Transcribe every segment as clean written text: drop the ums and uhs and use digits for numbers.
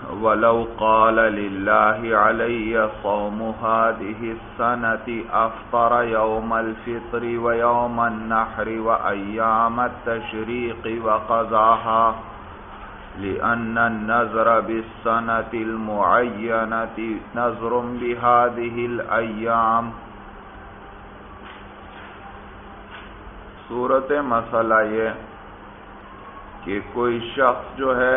وَلَوْ قَالَ لِلَّهِ عَلَيَّ صَوْمُ هَٰذِهِ السَّنَةِ أَفْطَرَ يَوْمَ الْفِطْرِ وَيَوْمَ النَّحْرِ وَأَيَّامَ التَّشْرِيقِ وَقَضَاهَا لِأَنَّ النَّذْرَ بِالسَّنَةِ الْمُعَيَّنَةِ نَذْرٌ بِهَٰذِهِ الْأَيَّامِ۔ صورت مسئلہ یہ کہ کوئی شخص جو ہے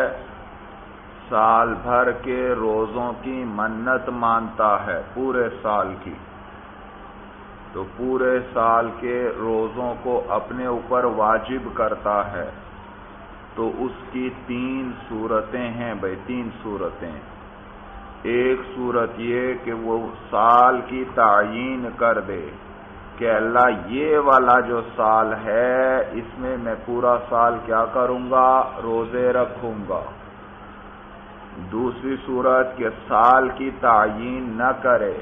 سال بھر کے روزوں کی منت مانتا ہے، پورے سال کی، تو پورے سال کے روزوں کو اپنے اوپر واجب کرتا ہے، تو اس کی تین صورتیں ہیں بھائی، تین صورتیں۔ ایک صورت یہ کہ وہ سال کی تعیین کر دے کہ اللہ یہ والا جو سال ہے اس میں میں پورا سال کیا کروں گا، روزے رکھوں گا۔ دوسری صورت کہ سال کی تعیین نہ کرے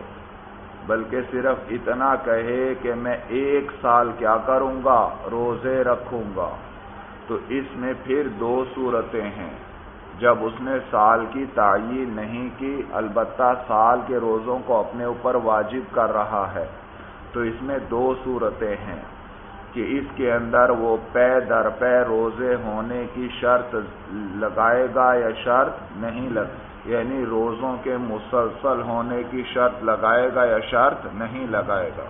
بلکہ صرف اتنا کہے کہ میں ایک سال کیا کروں گا، روزے رکھوں گا۔ تو اس میں پھر دو صورتیں ہیں۔ جب اس نے سال کی تعیین نہیں کی، البتہ سال کے روزوں کو اپنے اوپر واجب کر رہا ہے، تو اس میں دو صورتیں ہیں کہ اس کے اندر وہ پے در پے روزے ہونے کی شرط لگائے گا یا شرط نہیں یعنی روزوں کے مسلسل ہونے کی شرط لگائے گا یا شرط نہیں لگائے گا۔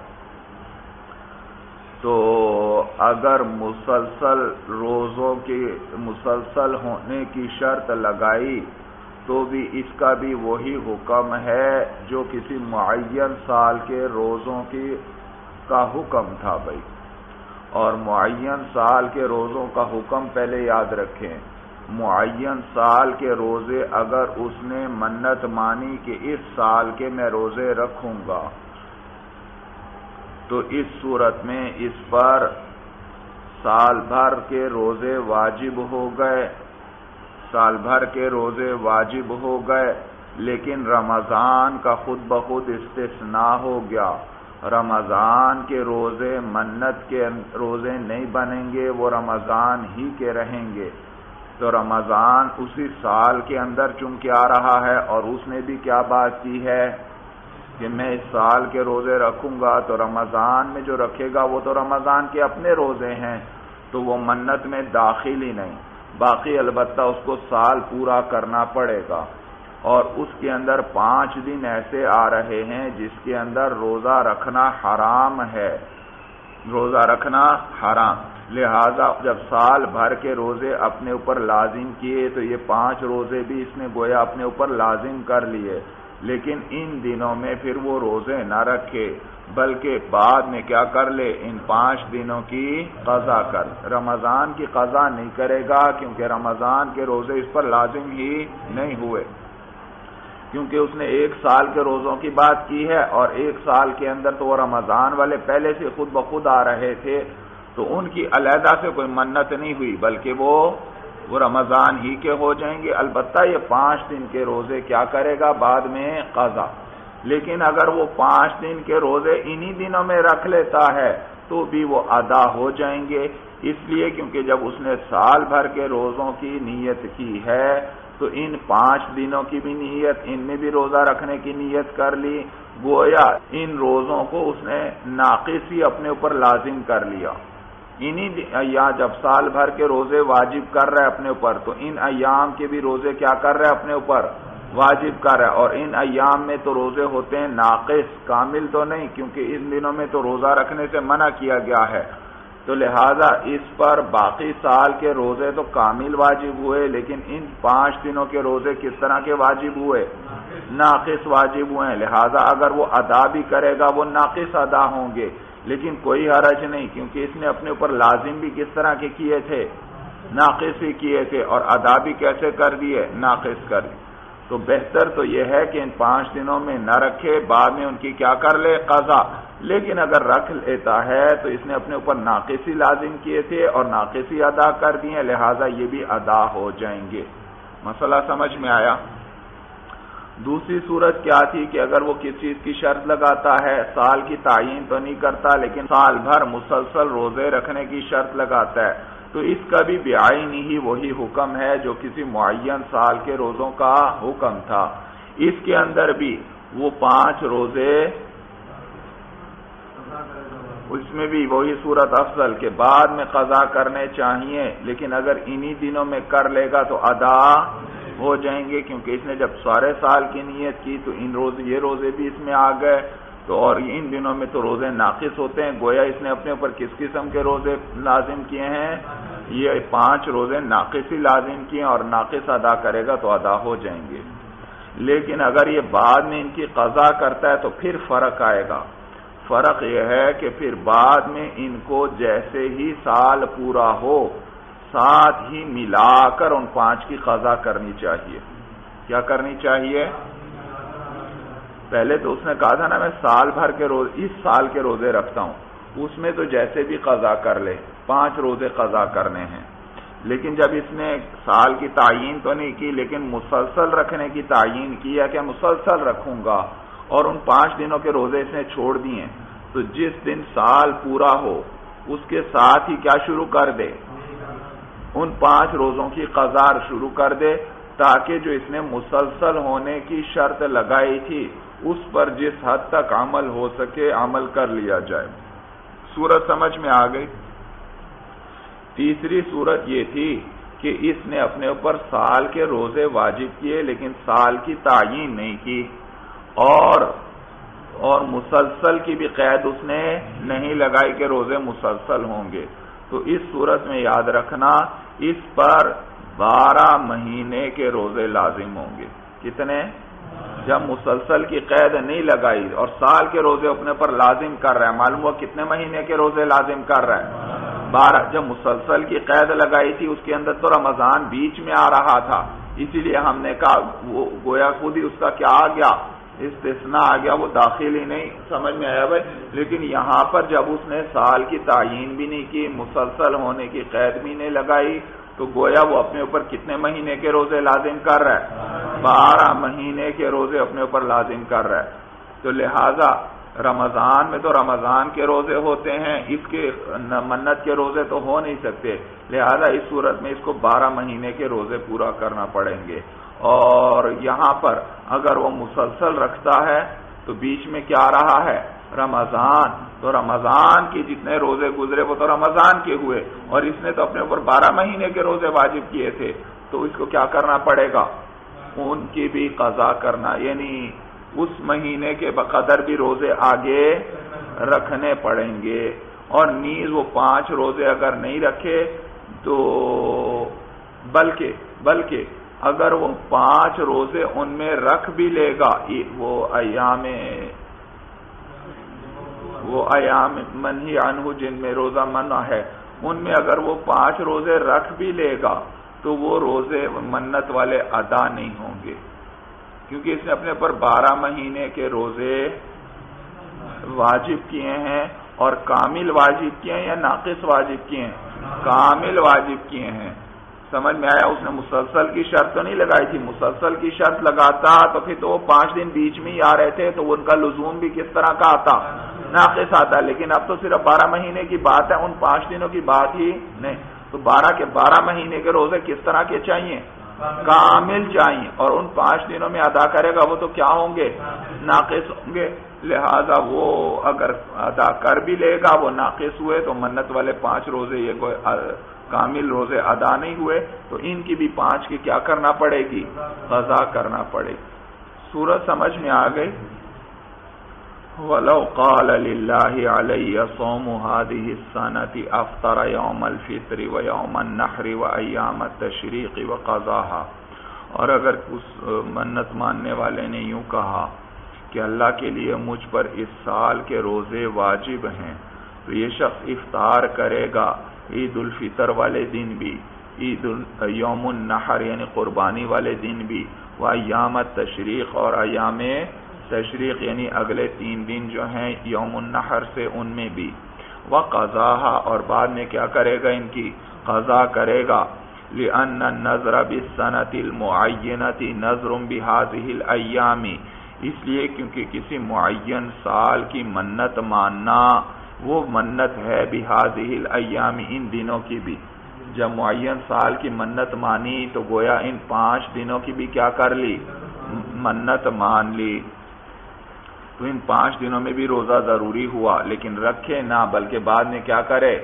تو اگر روزوں کی مسلسل ہونے کی شرط لگائی تو بھی اس کا بھی وہی حکم ہے جو کسی معین سال کے روزوں کا حکم تھا بھائی۔ اور معین سال کے روزوں کا حکم پہلے یاد رکھیں، معین سال کے روزے اگر اس نے منت مانی کہ اس سال کے میں روزے رکھوں گا، تو اس صورت میں اس پر سال بھر کے روزے واجب ہو گئے، سال بھر کے روزے واجب ہو گئے، لیکن رمضان کا خود بخود استثناء ہو گیا۔ رمضان کے روزے منت کے روزے نہیں بنیں گے، وہ رمضان ہی کے رہیں گے۔ تو رمضان اسی سال کے اندر چونکہ آ رہا ہے، اور اس نے بھی کیا بات کی ہے کہ میں اس سال کے روزے رکھوں گا، تو رمضان میں جو رکھے گا وہ تو رمضان کے اپنے روزے ہیں، تو وہ منت میں داخل ہی نہیں۔ باقی البتہ اس کو سال پورا کرنا پڑے گا، اور اس کے اندر 5 دن ایسے آ رہے ہیں جس کے اندر روزہ رکھنا حرام ہے، روزہ رکھنا حرام۔ لہذا جب سال بھر کے روزے اپنے اوپر لازم کیے تو یہ 5 روزے بھی اس نے گویا اپنے اوپر لازم کر لیے، لیکن ان دنوں میں پھر وہ روزے نہ رکھے بلکہ بعد میں کیا کر لے، ان 5 دنوں کی قضا کر۔ رمضان کی قضا نہیں کرے گا کیونکہ رمضان کے روزے اس پر لازم ہی نہیں ہوئے، کیونکہ اس نے ایک سال کے روزوں کی بات کی ہے، اور ایک سال کے اندر تو وہ رمضان والے پہلے سے خود بخود آ رہے تھے، تو ان کی علیحدہ سے کوئی منت نہیں ہوئی بلکہ وہ رمضان ہی کے ہو جائیں گے۔ البتہ یہ 5 دن کے روزے کیا کرے گا بعد میں، قضا۔ لیکن اگر وہ 5 دن کے روزے انہی دنوں میں رکھ لیتا ہے تو بھی وہ ادا ہو جائیں گے، اس لیے کیونکہ جب اس نے سال بھر کے روزوں کی نیت کی ہے تو ان 5 دنوں کی بھی نیت، ان میں بھی روزہ رکھنے کی نیت کر لی، گویا ان روزوں کو اس نے ناقص ہی اپنے اوپر لازم کر لیا۔ یا جب سال بھر کے روزے واجب کر رہے اپنے اوپر، تو ان ایام کے بھی روزے کیا کر رہے اپنے اوپر، واجب کر رہے، اور ان ایام میں تو روزے ہوتے ہیں ناقص، کامل تو نہیں، کیونکہ ان دنوں میں تو روزہ رکھنے سے منع کیا گیا ہے۔ تو لہذا اس پر باقی سال کے روزے تو کامل واجب ہوئے، لیکن ان 5 دنوں کے روزے کس طرح کے واجب ہوئے، ناقص واجب ہوئے ہیں۔ لہذا اگر وہ ادا بھی کرے گا وہ ناقص ادا ہوں گے، لیکن کوئی حرج نہیں، کیونکہ اس نے اپنے اوپر لازم بھی کس طرح کے کیے تھے، ناقص ہی کیے تھے، اور ادا بھی کیسے کر دیے، ناقص کر دیے۔ تو بہتر تو یہ ہے کہ ان 5 دنوں میں نہ رکھے، بعد میں ان کی کیا کر لے، قضا۔ لیکن اگر رکھ لیتا ہے تو اس نے اپنے اوپر ناقصی لازم کیے تھے اور ناقصی ادا کر دیے، لہذا یہ بھی ادا ہو جائیں گے۔ مسئلہ سمجھ میں آیا؟ دوسری صورت کیا تھی کہ اگر وہ کسی چیز کی شرط لگاتا ہے، سال کی تعیین تو نہیں کرتا لیکن سال بھر مسلسل روزے رکھنے کی شرط لگاتا ہے، تو اس کا بھی بعینی ہی وہی حکم ہے جو کسی معین سال کے روزوں کا حکم تھا. اس کے اندر بھی وہ 5 روزے، اس میں بھی وہی صورت افضل کے بعد میں قضا کرنے چاہیے، لیکن اگر انہی دنوں میں کر لے گا تو ادا ہو جائیں گے، کیونکہ اس نے جب سارے سال کی نیت کی تو یہ روزے بھی اس میں آ گئے. تو اور ان دنوں میں تو روزے ناقص ہوتے ہیں، گویا اس نے اپنے اوپر کس قسم کے روزے لازم کیے ہیں؟ یہ 5 روزے ناقص ہی لازم کیے ہیں، اور ناقص ادا کرے گا تو ادا ہو جائیں گے. لیکن اگر یہ بعد میں ان کی قضا کرتا ہے تو پھر فرق آئے گا. فرق یہ ہے کہ پھر بعد میں ان کو جیسے ہی سال پورا ہو ساتھ ہی ملا کر ان 5 کی قضا کرنی چاہیے. کیا کرنی چاہیے؟ پہلے تو اس نے کہا تھا نا میں سال بھر کے روز اس سال کے روزے رکھتا ہوں، اس میں تو جیسے بھی قضا کر لے 5 روزے قضا کرنے ہیں. لیکن جب اس نے سال کی تعیین تو نہیں کی لیکن مسلسل رکھنے کی تعیین کی ہے کہ مسلسل رکھوں گا، اور ان 5 دنوں کے روزے اس نے چھوڑ دیے، تو جس دن سال پورا ہو اس کے ساتھ ہی کیا شروع کر دے؟ ان 5 روزوں کی قضا شروع کر دے، تاکہ جو اس نے مسلسل ہونے کی شرط لگائی تھی اس پر جس حد تک عمل ہو سکے عمل کر لیا جائے. صورت سمجھ میں آ گئی؟ تیسری صورت یہ تھی کہ اس نے اپنے اوپر سال کے روزے واجب کیے لیکن سال کی تعیین نہیں کی، اور مسلسل کی بھی قید اس نے نہیں لگائی کہ روزے مسلسل ہوں گے. تو اس صورت میں یاد رکھنا اس پر 12 مہینے کے روزے لازم ہوں گے. کتنے؟ جب مسلسل کی قید نہیں لگائی اور سال کے روزے اپنے پر لازم کر رہا ہے، معلوم ہوا کتنے مہینے کے روزے لازم کر رہا ہے؟ 12. جب مسلسل کی قید لگائی تھی اس کے اندر تو رمضان بیچ میں آ رہا تھا، اسی لیے ہم نے کہا وہ گویا خود ہی اس کا کیا آ گیا؟ استثناء آ گیا، وہ داخل ہی نہیں. سمجھ میں آیا بھائی؟ لیکن یہاں پر جب اس نے سال کی تعیین بھی نہیں کی، مسلسل ہونے کی قید بھی نہیں لگائی، تو گویا وہ اپنے اوپر کتنے مہینے کے روزے لازم کر رہا ہے؟ 12 مہینے کے روزے اپنے اوپر لازم کر رہا ہے. تو لہذا رمضان میں تو رمضان کے روزے ہوتے ہیں، اس کے منت کے روزے تو ہو نہیں سکتے، لہذا اس صورت میں اس کو 12 مہینے کے روزے پورا کرنا پڑیں گے. اور یہاں پر اگر وہ مسلسل رکھتا ہے تو بیچ میں کیا رہا ہے؟ رمضان. تو رمضان کی جتنے روزے گزرے وہ تو رمضان کے ہوئے، اور اس نے تو اپنے اوپر 12 مہینے کے روزے واجب کیے تھے، تو اس کو کیا کرنا پڑے گا؟ ان کی بھی قضا کرنا، یعنی اس مہینے کے بقدر بھی روزے آگے رکھنے پڑیں گے. اور نیز وہ 5 روزے اگر نہیں رکھے تو بلکہ اگر وہ 5 روزے ان میں رکھ بھی لے گا، وہ ایام منہی عنہ جن میں روزہ منع ہے، ان میں اگر وہ 5 روزے رکھ بھی لے گا تو وہ روزے منت والے ادا نہیں ہوں گے، کیونکہ اس نے اپنے پر 12 مہینے کے روزے واجب کیے ہیں. اور کامل واجب کیے ہیں یا ناقص واجب کیے ہیں؟ کامل واجب کیے ہیں. سمجھ میں آیا؟ اس نے مسلسل کی شرط تو نہیں لگائی تھی، مسلسل کی شرط لگاتا تو پھر تو وہ 5 دن بیچ میں ہی آ رہے تھے، تو ان کا لزوم بھی کس طرح کا آتا؟ ناقص آتا. لیکن اب تو صرف 12 مہینے کی بات ہے، ان 5 دنوں کی بات ہی نہیں. تو 12 مہینے کے روزے کس طرح کے چاہیے؟ کامل چاہیے. اور ان 5 دنوں میں ادا کرے گا وہ تو کیا ہوں گے؟ ناقص ہوں گے. لہذا وہ اگر ادا کر بھی لے گا وہ ناقص ہوئے تو منت والے 5 روزے یہ کوئی کامل روزے ادا نہیں ہوئے، تو ان کی بھی 5 کی کیا کرنا پڑے گی؟ قضا کرنا پڑے گی. سورت سمجھ میں آ گئی؟ وَلَوْ قَالَ لِلَّهِ عَلَيَّ صَوْمُ هَذِهِ السَّنَةِ أَفْطَرَ يَوْمَ الْفِطْرِ وَيَوْمَ النَّحْرِ وَأَيَّامَ التَّشْرِيقِ وَقَضَاهَا. اور اگر اس منت ماننے والے نے یوں کہا کہ اللہ کے لیے مجھ پر اس سال کے روزے واجب ہیں، تو یہ شخص افطار کرے گا عید الفطر والے دن بھی، یوم النحر یعنی قربانی والے دن بھی، وایام التشریق اور ایام تشریق یعنی اگلے 3 دن جو ہیں یوم النحر سے ان میں بھی، وقضاها اور بعد میں کیا کرے گا؟ ان کی قضا کرے گا. لأن النذر بالسنة المعینة نذر بهذه الأیام، اس لیے کیونکہ کسی معین سال کی منت ماننا وہ منت ہے بهذه الأیام ان دنوں کی بھی. جب معین سال کی منت مانی تو گویا ان 5 دنوں کی بھی کیا کر لی؟ منت مان لی. تو ان 5 دنوں میں بھی روزہ ضروری ہوا، لیکن رکھے نہ، بلکہ بعد میں کیا کرے؟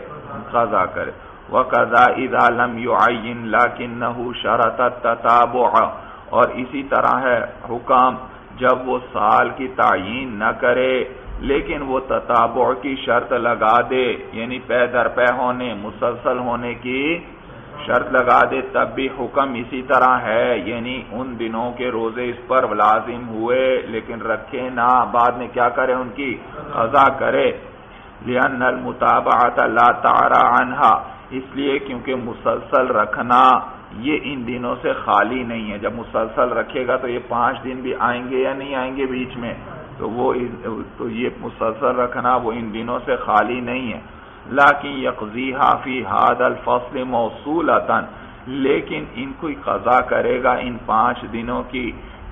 قضا کرے. وَقَضَا إِذَا لَمْ يُعَيِّنْ لَكِنَّهُ شَرَطَ التَّتَابُعَ، اور اسی طرح ہے حکام جب وہ سال کی تعیین نہ کرے لیکن وہ تتابع کی شرط لگا دے، یعنی پے در پے ہونے، مسلسل ہونے کی شرط لگا دے، تب بھی حکم اسی طرح ہے، یعنی ان دنوں کے روزے اس پر لازم ہوئے لیکن رکھے نہ، بعد میں کیا کرے؟ ان کی قضا کرے. لِأَنَّ الْمُتَابَعَةَ لَا تَعْرَى عَنْهَا، اس لیے کیونکہ مسلسل رکھنا یہ ان دنوں سے خالی نہیں ہے. جب مسلسل رکھے گا تو یہ 5 دن بھی آئیں گے یا نہیں آئیں گے بیچ میں، تو یہ مسلسل رکھنا وہ ان دنوں سے خالی نہیں ہے. لیکن یقضیہا فی ھذا الفصل موصولۃ، لیکن ان کو قضا کرے گا ان 5 دنوں کی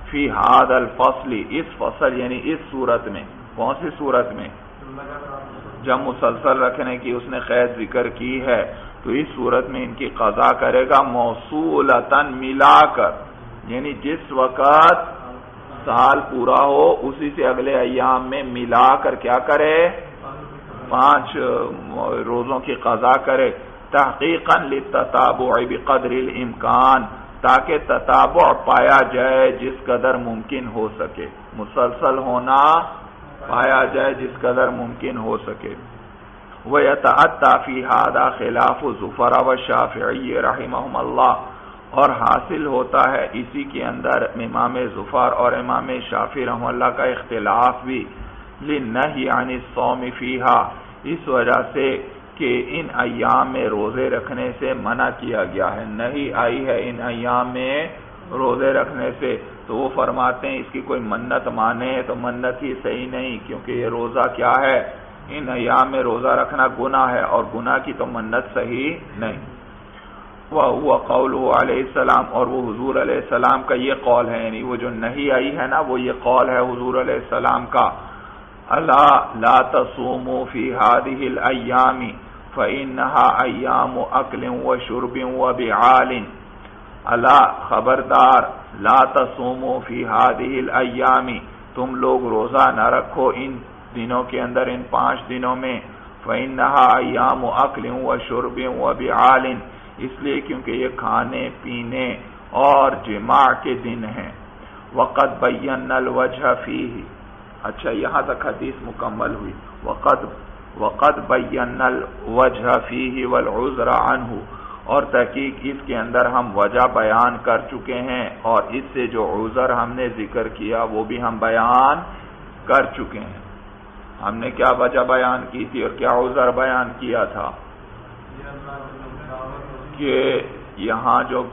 فی ھذا الفصل، اس فصل یعنی اس صورت میں. کون سی صورت میں؟ جب مسلسل رکھنے کی اس نے قید ذکر کی ہے تو اس صورت میں ان کی قضا کرے گا موصولتاً، ملا کر، یعنی جس وقت سال پورا ہو اسی سے اگلے ایام میں ملا کر کیا کرے؟ 5 روزوں کی قضا کرے. تحقیقاً للتتابع بقدر الامکان، تاکہ تتابع پایا جائے جس قدر ممکن ہو سکے، مسلسل ہونا پایا جائے جس قدر ممکن ہو سکے. وَيَتَأَتَّى فِي هَذَا خِلَافُ زُفَرَ وَالشَّافِعِيِّ رحمہم اللہ، اور حاصل ہوتا ہے اسی کے اندر امام زفر اور امام شافعی رحمہ اللہ کا اختلاف بھی، لِلنَّهْيِ عَنِ الصَّوْمِ فِيهَا، اس وجہ سے کہ ان ایام میں روزے رکھنے سے منع کیا گیا ہے، نہیں آئی ہے ان ایام میں روزے رکھنے سے. تو وہ فرماتے ہیں اس کی کوئی منت مانے تو منت ہی صحیح نہیں، کیونکہ یہ روزہ کیا ہے؟ ان ایام میں روزہ رکھنا گناہ ہے، اور گناہ کی تو منت صحیح نہیں. وَهُوَ قَوْلُهُ علیہ السلام، اور وہ حضور علیہ السلام کا یہ قول ہے، یعنی وہ جو نہیں آئی ہے نا، وہ یہ قول ہے حضور علیہ السلام کا. الا لا تصوموا فی هذه الایام فإنها ایام اکل وشرب وبعال. الا خبردار، لا تصوموا فی هذه الایام، تم لوگ روزہ نہ رکھو ان دنوں کے اندر، ان 5 دنوں میں. فإنها ایام اکل وشرب وبعال، اس لیے کیونکہ یہ کھانے پینے اور جماع کے دن ہیں. وقد بینا الوجہ فیہ، اچھا یہاں تک حدیث مکمل ہوئی. وقد بینا الوجہ فیہ والعذر عنہ، اور تحقیق اس کے اندر ہم وجہ بیان کر چکے ہیں، اور اس سے جو عذر ہم نے ذکر کیا وہ بھی ہم بیان کر چکے ہیں. ہم نے کیا وجہ بیان کی تھی اور کیا عذر بیان کیا تھا؟ کہ یہاں جو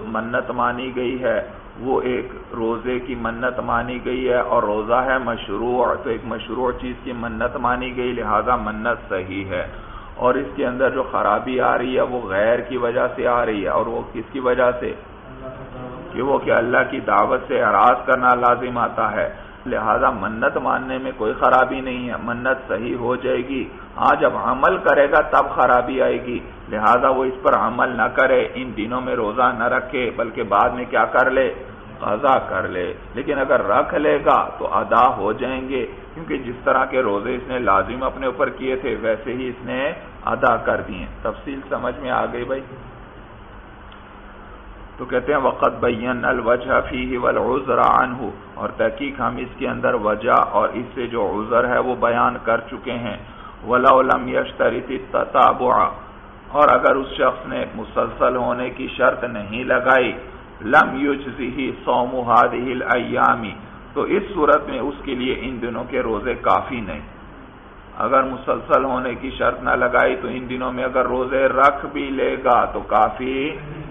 منت مانی گئی ہے وہ ایک روزے کی منت مانی گئی ہے، اور روزہ ہے مشروع، تو ایک مشروع چیز کی منت مانی گئی، لہذا منت صحیح ہے. اور اس کے اندر جو خرابی آ رہی ہے وہ غیر کی وجہ سے آ رہی ہے، اور وہ کس کی وجہ سے؟ کہ اللہ کی دعوت سے اعراض کرنا لازم آتا ہے، لہذا منت ماننے میں کوئی خرابی نہیں ہے، منت صحیح ہو جائے گی. ہاں جب عمل کرے گا تب خرابی آئے گی، لہذا وہ اس پر عمل نہ کرے، ان دنوں میں روزہ نہ رکھے، بلکہ بعد میں کیا کر لے؟ قضا کر لے. لیکن اگر رکھ لے گا تو ادا ہو جائیں گے، کیونکہ جس طرح کے روزے اس نے لازم اپنے اوپر کیے تھے ویسے ہی اس نے ادا کر دیے. تفصیل سمجھ میں آ گئی بھائی؟ تو کہتے ہیں وقد بینا الوجہ فیہ والعذر عنہ، اور تحقیق ہم اس کے اندر وجہ اور اس سے جو عذر ہے وہ بیان کر چکے ہیں. ولو لم یشترط التتابع، اور اگر اس شخص نے مسلسل ہونے کی شرط نہیں لگائی، لم یجزہ صوم هذه الایام، تو اس صورت میں اس کے لیے ان دنوں کے روزے کافی نہیں. اگر مسلسل ہونے کی شرط نہ لگائی تو ان دنوں میں اگر روزے رکھ بھی لے گا تو کافی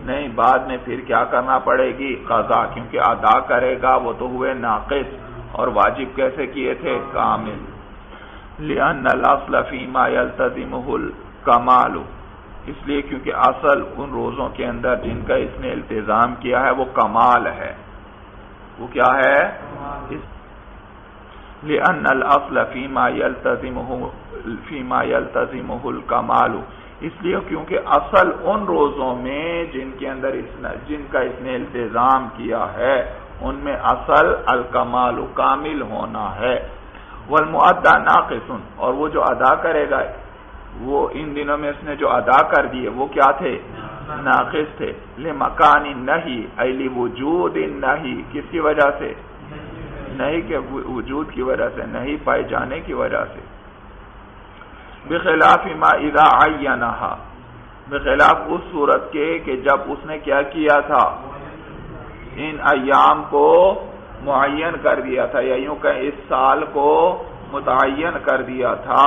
نہیں، بعد میں پھر کیا کرنا پڑے گی؟ قضا، کیونکہ ادا کرے گا وہ تو ہوئے ناقص، اور واجب کیسے کیے تھے؟ کامل. لأن الاصل فيما يلتزمه الكمال، اس لیے کیونکہ اصل ان روزوں کے اندر جن کا اس نے التزام کیا ہے وہ کمال ہے. وہ کیا ہے؟ لأن الاصل فيما يلتزمه الكمال، اس لیے کیونکہ اصل ان روزوں میں جن کا اس نے التزام کیا ہے ان میں اصل الکمال کامل ہونا ہے. والمؤدى ناقص، اور وہ جو ادا کرے گا وہ ان دنوں میں اس نے جو ادا کر دیے وہ کیا تھے؟ ناقص تھے. لمکان النہی ای لوجود النہی، کس کی وجہ سے؟ نہیں کے وجود کی وجہ سے، نہیں پائے جانے کی وجہ سے. بخلاف ما اذا عینہا، بخلاف اس صورت کے کہ جب اس نے کیا کیا تھا؟ ان ایام کو معین کر دیا تھا، یا یوں کہ اس سال کو متعین کر دیا تھا،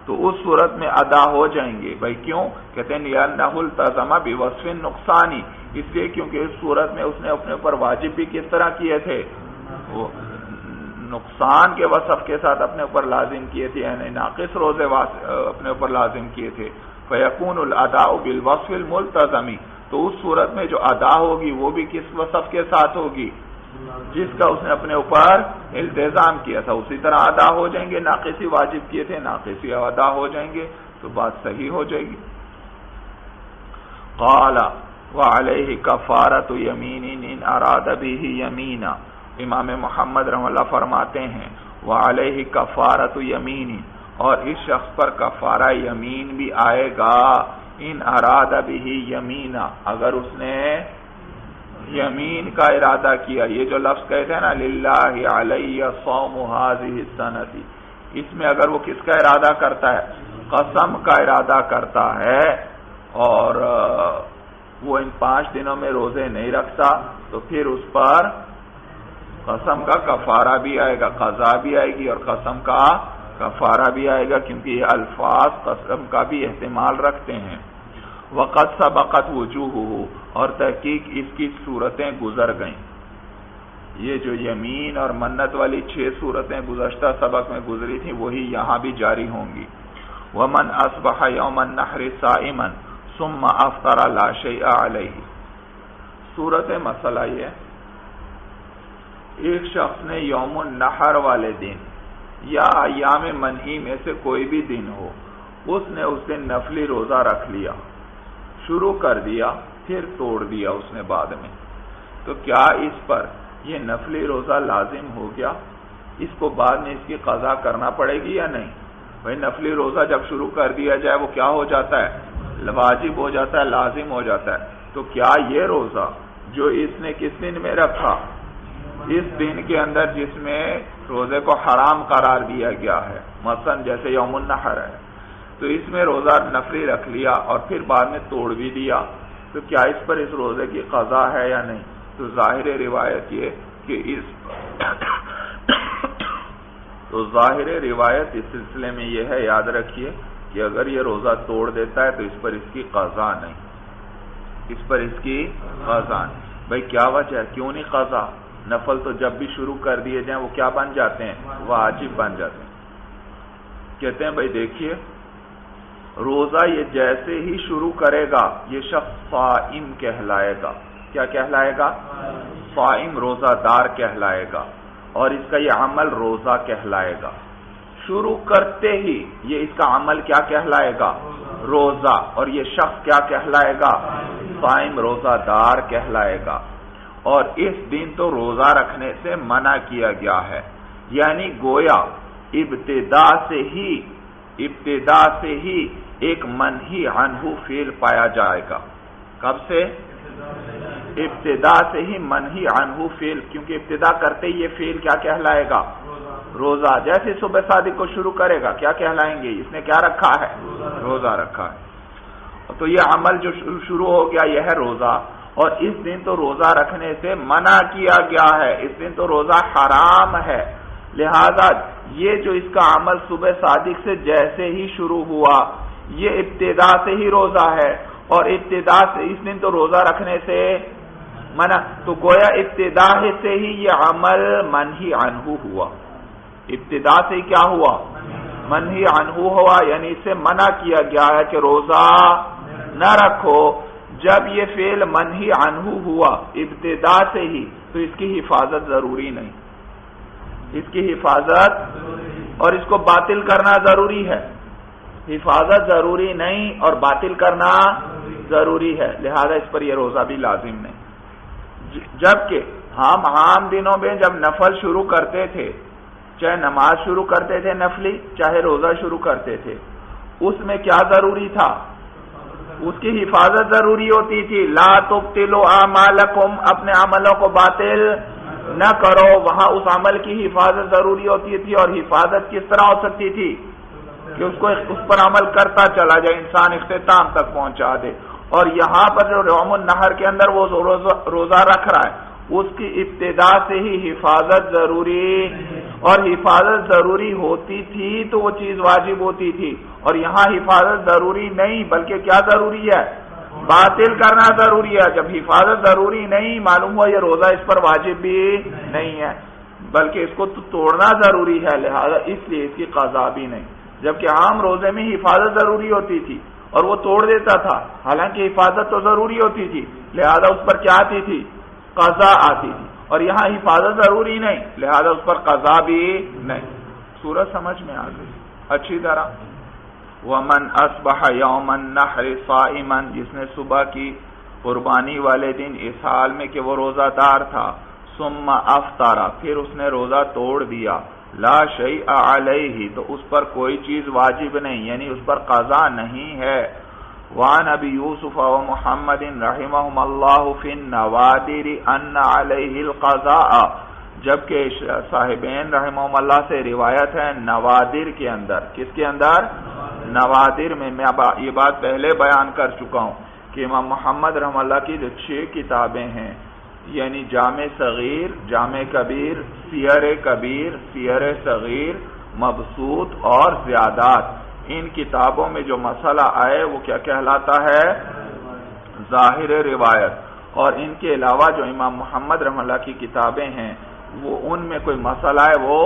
تو اس صورت میں ادا ہو جائیں گے. بھائی کیوں؟ کہتے ہیں لأنہ التزم بوصف نقصانی، اس لیے کیونکہ اس صورت میں اس نے اپنے اوپر واجب بھی کس طرح کیے تھے؟ وہ نقصان کے وصف کے ساتھ اپنے اوپر لازم کیے تھے، یعنی ناقص روزے اپنے اوپر لازم کیے تھے. فیکون الاداء بالوصف الملتزمی، تو اس صورت میں جو ادا ہوگی وہ بھی کس وصف کے ساتھ ہوگی؟ جس کا اس نے اپنے اوپر التزام کیا تھا. اسی طرح ادا ہو جائیں گے، ناقصی واجب کیے تھے ناقصی ادا ہو جائیں گے، تو بات صحیح ہو جائے گی. قال وعلیہ کفارۃ یمین ان اراد به یمینا، امام محمد رحمہ اللہ فرماتے ہیں وعلیہ کفارۃ یمین، اور اس شخص پر کفارہ یمین بھی آئے گا ان اراد به یمینا، اگر اس نے یمین کا ارادہ کیا. یہ جو لفظ کہتے ہیں نا للہ علی صوم هذه السنۃ، اس میں اگر وہ کس کا ارادہ کرتا ہے؟ قسم کا ارادہ کرتا ہے، اور وہ ان 5 دنوں میں روزے نہیں رکھتا، تو پھر اس پر قسم کا کفارہ بھی آئے گا، قضا بھی آئے گی اور قسم کا کفارہ بھی آئے گا، کیونکہ یہ الفاظ قسم کا بھی احتمال رکھتے ہیں. وقت سبقت وجوہہ، اور تحقیق اس کی صورتیں گزر گئیں. یہ جو یمین اور منت والی 6 صورتیں گزشتہ سبق میں گزری تھیں وہی یہاں بھی جاری ہوں گی. ومن اصبح یوم النحر صائما ثم افطر لا شیء علیہ. صورت مسئلہ یہ، ایک شخص نے یوم النحر والے دن یا ایام منہی میں سے کوئی بھی دن ہو، اس نے اس دن نفلی روزہ رکھ لیا، شروع کر دیا پھر توڑ دیا اس نے بعد میں، تو کیا اس پر یہ نفلی روزہ لازم ہو گیا؟ اس کو بعد میں اس کی قضا کرنا پڑے گی یا نہیں؟ بھائی نفلی روزہ جب شروع کر دیا جائے وہ کیا ہو جاتا ہے؟ واجب ہو جاتا ہے، لازم ہو جاتا ہے. تو کیا یہ روزہ جو اس نے کس دن میں رکھا؟ اس دن کے اندر جس میں روزے کو حرام قرار دیا گیا ہے، مثلا جیسے یوم النحر ہے، تو اس میں روزہ نفلی رکھ لیا اور پھر بعد میں توڑ بھی دیا، تو کیا اس پر اس روزے کی قضا ہے یا نہیں؟ تو ظاہر روایت یہ کہ تو ظاہر روایت اس سلسلے میں یہ ہے، یاد رکھیے کہ اگر یہ روزہ توڑ دیتا ہے تو اس پر اس کی قضا نہیں، اس پر اس کی قضا نہیں. بھائی کیا وجہ ہے؟ کیوں نہیں قضا؟ نفل تو جب بھی شروع کر دیے جائیں وہ کیا بن جاتے ہیں؟ واجب بن جاتے ہیں. کہتے ہیں بھائی دیکھیے، روزہ یہ جیسے ہی شروع کرے گا یہ شخص صائم کہلائے گا. کیا کہلائے گا؟ صائم، روزہ دار کہلائے گا، اور اس کا یہ عمل روزہ کہلائے گا. شروع کرتے ہی یہ اس کا عمل کیا کہلائے گا؟ روزہ. اور یہ شخص کیا کہلائے گا؟ صائم، روزہ دار کہلائے گا. اور اس دن تو روزہ رکھنے سے منع کیا گیا ہے، یعنی گویا ابتدا سے ہی ایک منہی عنہ فعل پایا جائے گا. کب سے؟ ابتدا سے ہی منہی عنہ فعل، کیونکہ ابتدا کرتے ہی یہ فعل کیا کہلائے گا؟ روزہ. جیسے صبح صادق کو شروع کرے گا کیا کہلائیں گے؟ اس نے کیا رکھا ہے؟ روزہ رکھا ہے. تو یہ عمل جو شروع ہو گیا یہ ہے روزہ، اور اس دن تو روزہ رکھنے سے منع کیا گیا ہے، اس دن تو روزہ حرام ہے. لہذا یہ جو اس کا عمل صبح صادق سے جیسے ہی شروع ہوا یہ ابتدا سے ہی روزہ ہے، اور ابتدا سے اس دن تو روزہ رکھنے سے منع، تو گویا ابتدا سے ہی یہ عمل منہی عنہ ہوا. ابتدا سے ہی کیا ہوا؟ منہی عنہ ہوا، یعنی اس سے منع کیا گیا ہے کہ روزہ نہ رکھو. جب یہ فعل منہی عنہ ہوا ابتدا سے ہی تو اس کی حفاظت ضروری نہیں، اس کی حفاظت اور اس کو باطل کرنا ضروری ہے. حفاظت ضروری نہیں اور باطل کرنا ضروری ہے، لہذا اس پر یہ روزہ بھی لازم نہیں۔ جبکہ ہم عام دنوں میں جب نفل شروع کرتے تھے، چاہے نماز شروع کرتے تھے نفلی، چاہے روزہ شروع کرتے تھے، اس میں کیا ضروری تھا؟ اس کی حفاظت ضروری ہوتی تھی۔ لا تبطلوا اعمالکم، اپنے عملوں کو باطل نہ کرو، وہاں اس عمل کی حفاظت ضروری ہوتی تھی۔ اور حفاظت کس طرح ہو سکتی تھی؟ کہ اس پر عمل کرتا چلا جائے، انسان اختتام تک پہنچا دے۔ اور یہاں پر جو یوم النحر کے اندر وہ روزہ رکھ رہا ہے، اس کی ابتدا سے ہی حفاظت ضروری، اور حفاظت ضروری ہوتی تھی تو وہ چیز واجب ہوتی تھی، اور یہاں حفاظت ضروری نہیں بلکہ کیا ضروری ہے؟ باطل کرنا ضروری ہے۔ جب حفاظت ضروری نہیں، معلوم ہوا یہ روزہ اس پر واجب بھی نہیں ہے بلکہ اس کو تو توڑنا ضروری ہے، لہذا اس لیے اس کی قضا بھی نہیں۔ جبکہ عام روزے میں حفاظت ضروری ہوتی تھی اور وہ توڑ دیتا تھا، حالانکہ حفاظت تو ضروری ہوتی تھی، لہذا اس پر کیا آتی تھی؟ قضا آتی تھی۔ اور یہاں حفاظت ضروری نہیں، لہذا اس پر قضا بھی نہیں۔ سورج سمجھ میں آ گئی اچھی طرح؟ وَمَنْ أَصْبَحَ يَوْمَ النَّحْرِ صَائِمًا، جس نے صبح کی قربانی والے دن اس حال میں کہ وہ روزہ دار تھا، ثُمَّ أَفْطَرَ، پھر اس نے روزہ توڑ دیا، لا شیء علیہ، تو اس پر کوئی چیز واجب نہیں، یعنی اس پر قضا نہیں ہے۔ وعن ابی یوسف و محمد رحمہم اللہ فی النوادر ان علیہ القضاء، جبکہ صاحبین رحمہم اللہ سے روایت ہے نوادر کے اندر۔ کس کے اندر؟ نوادر میں یہ بات پہلے بیان کر چکا ہوں کہ امام محمد رحمہ اللہ کی جو 6 کتابیں ہیں، یعنی جامع صغیر، جامع کبیر، سیر کبیر، سیر صغیر، مبسوط اور زیادات، ان کتابوں میں جو مسئلہ آئے وہ کیا کہلاتا ہے؟ ظاہر روایت۔ اور ان کے علاوہ جو امام محمد رحمہ اللہ کی کتابیں ہیں وہ ان میں کوئی مسئلہ ہے وہ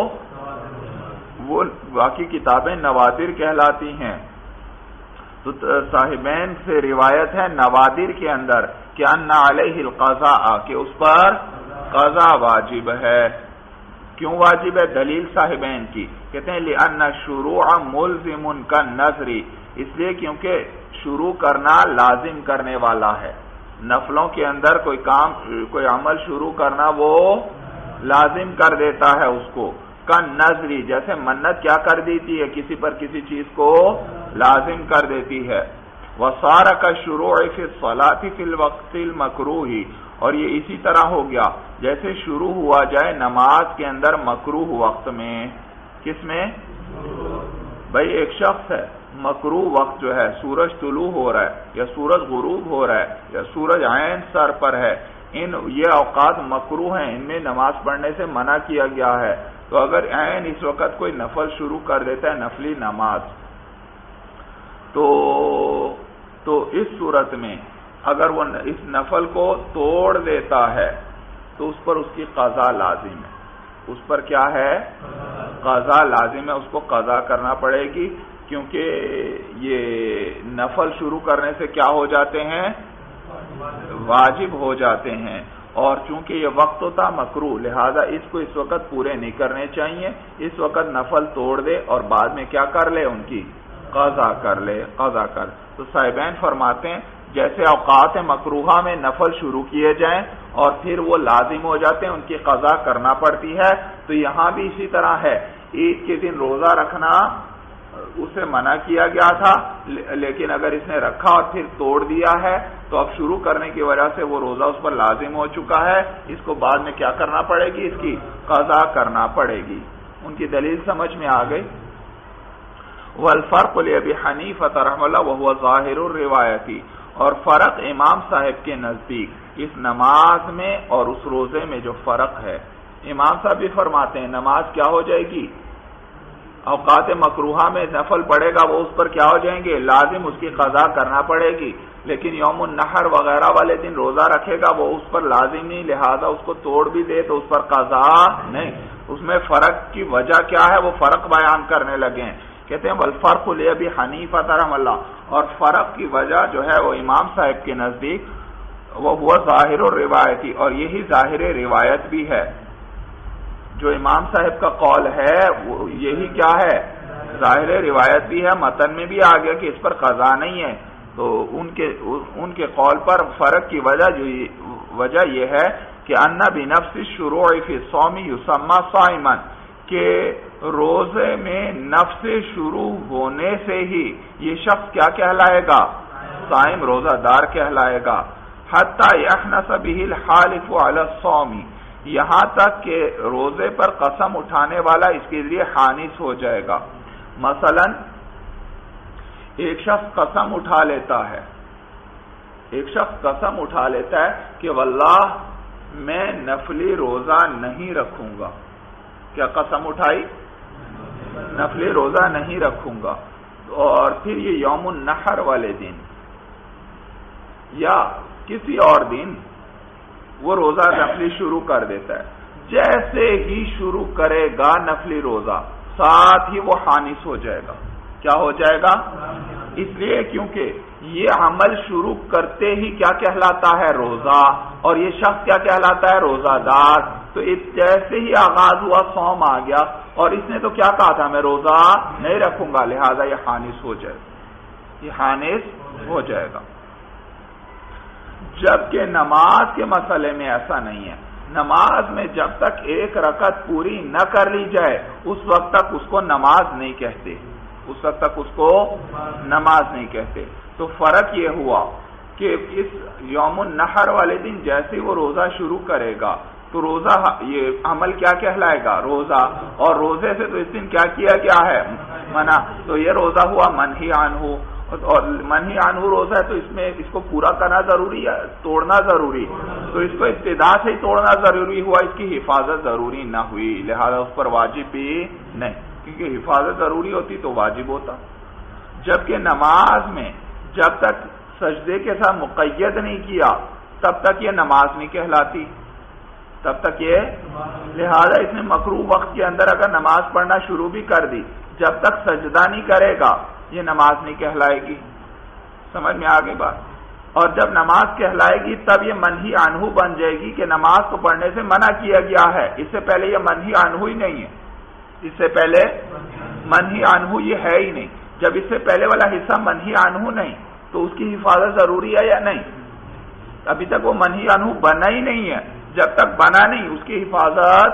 باقی کتابیں نوادر کہلاتی ہیں۔ تو صاحبین سے روایت ہے نوادر کے اندر کہ ان علیہ القضاء، کہ اس پر قضا واجب ہے۔ کیوں واجب ہے؟ دلیل صاحبین کی، کہتے ہیں لأن شروع ملزم كالنذر، اس لیے کیونکہ شروع کرنا لازم کرنے والا ہے۔ نفلوں کے اندر کوئی عمل شروع کرنا وہ لازم کر دیتا ہے اس کو، كالنذر، جیسے منت کیا کر دیتی ہے؟ کسی پر کسی چیز کو لازم کر دیتی ہے۔ وصار كالشروع في الصلاة في الوقت المكروه، اور یہ اسی طرح ہو گیا جیسے شروع ہوا جائے نماز کے اندر مکروہ وقت میں۔ کس میں؟ بھائی ایک شخص ہے، مکروہ وقت جو ہے سورج طلوع ہو رہا ہے یا سورج غروب ہو رہا ہے یا سورج عین سر پر ہے، یہ اوقات مکروہ ہیں، ان میں نماز پڑھنے سے منع کیا گیا ہے۔ تو اگر عین اس وقت کوئی نفل شروع کر دیتا ہے، نفلی نماز، تو اس صورت میں اگر وہ اس نفل کو توڑ دیتا ہے تو اس پر اس کی قضا لازم ہے۔ اس پر کیا ہے؟ قضا لازم ہے، اس کو قضا کرنا پڑے گی، کیونکہ یہ نفل شروع کرنے سے کیا ہو جاتے ہیں؟ واجب ہو جاتے ہیں۔ اور چونکہ یہ وقت ہوتا مکروہ، لہذا اس کو اس وقت پورے نہیں کرنے چاہیے، اس وقت نفل توڑ دے اور بعد میں کیا کر لے؟ ان کی قضا کر لے، قضا کر۔ تو صاحبین فرماتے ہیں جیسے اوقات مکروہہ میں نفل شروع کیے جائیں اور پھر وہ لازم ہو جاتے ہیں، ان کی قضا کرنا پڑتی ہے، تو یہاں بھی اسی طرح ہے۔ عید کے دن روزہ رکھنا اسے منع کیا گیا تھا، لیکن اگر اس نے رکھا اور پھر توڑ دیا ہے تو اب شروع کرنے کی وجہ سے وہ روزہ اس پر لازم ہو چکا ہے، اس کو بعد میں کیا کرنا پڑے گی؟ اس کی قضا کرنا پڑے گی۔ ان کی دلیل سمجھ میں آ گئی؟ والفرق لأبی حنیفہ رحمہ اللہ وهو ظاہر الروایتی، اور فرق امام صاحب کے نزدیک اس نماز میں اور اس روزے میں جو فرق ہے، امام صاحب بھی فرماتے ہیں نماز کیا ہو جائے گی؟ اوقات مکروہہ میں نفل پڑے گا وہ اس پر کیا ہو جائیں گے؟ لازم، اس کی قضا کرنا پڑے گی۔ لیکن یوم النحر وغیرہ والے دن روزہ رکھے گا وہ اس پر لازم نہیں، لہذا اس کو توڑ بھی دے تو اس پر قضا نہیں۔ اس میں فرق کی وجہ کیا ہے؟ وہ فرق بیان کرنے لگے ہیں، کہتے ہیں والفرق لأبی حنیفہ رحمہ اللہ، اور فرق کی وجہ جو ہے وہ امام صاحب کے نزدیک وہ ہوا ظاہر الروایتی، اور یہی ظاہر روایت بھی ہے۔ جو امام صاحب کا قول ہے وہ یہی کیا ہے؟ ظاہر روایت بھی ہے، متن میں بھی آ گیا کہ اس پر قضا نہیں ہے. تو ان کے قول پر فرق کی وجہ یہ ہے کہ ان بنفس الشروع فی الصوم یسمى صائما، کہ روزے میں نفس شروع ہونے سے ہی یہ شخص کیا کہلائے گا؟ صائم، روزہ دار کہلائے گا. حتی یحنث به الحالف علی الصوم، یہاں تک کہ روزے پر قسم اٹھانے والا اس کے لیے حانث ہو جائے گا. مثلا ایک شخص قسم اٹھا لیتا ہے، کہ واللہ میں نفلی روزہ نہیں رکھوں گا. کیا قسم اٹھائی؟ نفلی روزہ نہیں رکھوں گا. اور پھر یہ یوم النحر والے دن یا کسی اور دن وہ روزہ نفلی شروع کر دیتا ہے. جیسے ہی شروع کرے گا نفلی روزہ، ساتھ ہی وہ حانث ہو جائے گا. کیا ہو جائے گا؟ اس لیے کیونکہ یہ عمل شروع کرتے ہی کیا کہلاتا ہے؟ روزہ. اور یہ شخص کیا کہلاتا ہے؟ روزہ دار. تو جیسے ہی آغاز ہوا صوم آ گیا، اور اس نے تو کیا کہا تھا؟ میں روزہ نہیں رکھوں گا، لہذا یہ حانث ہو جائے گا. یہ حانث ہو جائے گا. جبکہ نماز کے مسئلے میں ایسا نہیں ہے. نماز میں جب تک ایک رکعت پوری نہ کر لی جائے اس وقت تک اس کو نماز نہیں کہتے، نماز نہیں کہتے. تو فرق یہ ہوا کہ اس یوم النحر والے دن جیسے وہ روزہ شروع کرے گا تو روزہ یہ عمل کیا کہلائے گا؟ روزہ. اور روزے سے تو اس دن کیا کیا گیا ہے؟ منع. تو یہ روزہ ہوا منہی عنہ. اور منہی عنہ روزہ ہے تو اس میں اس کو پورا کرنا ضروری ہے، توڑنا ضروری. تو اس کو ابتدا سے ہی توڑنا ضروری ہوا، اس کی حفاظت ضروری نہ ہوئی، لہذا اس پر واجب بھی نہیں، کیونکہ حفاظت ضروری ہوتی تو واجب ہوتا. جبکہ نماز میں جب تک سجدے کے ساتھ مقید نہیں کیا تب تک یہ نماز نہیں کہلاتی، تب تک یہ، لہذا اس نے مکروہ وقت کے اندر اگر نماز پڑھنا شروع بھی کر دی، جب تک سجدہ نہیں کرے گا یہ نماز نہیں کہلائے گی. سمجھ میں آگے بات. اور جب نماز کہلائے گی تب یہ منہی عنہ بن جائے گی کہ نماز کو پڑھنے سے منع کیا گیا ہے. اس سے پہلے یہ منہی عنہ ہی نہیں ہے، اس سے پہلے منہی عنہ یہ ہے ہی نہیں. جب اس سے پہلے والا حصہ منہی عنہ نہیں تو اس کی حفاظت ضروری ہے یا نہیں؟ ابھی تک وہ منہی عنہ بنا ہی نہیں ہے. جب تک بنا نہیں اس کی حفاظت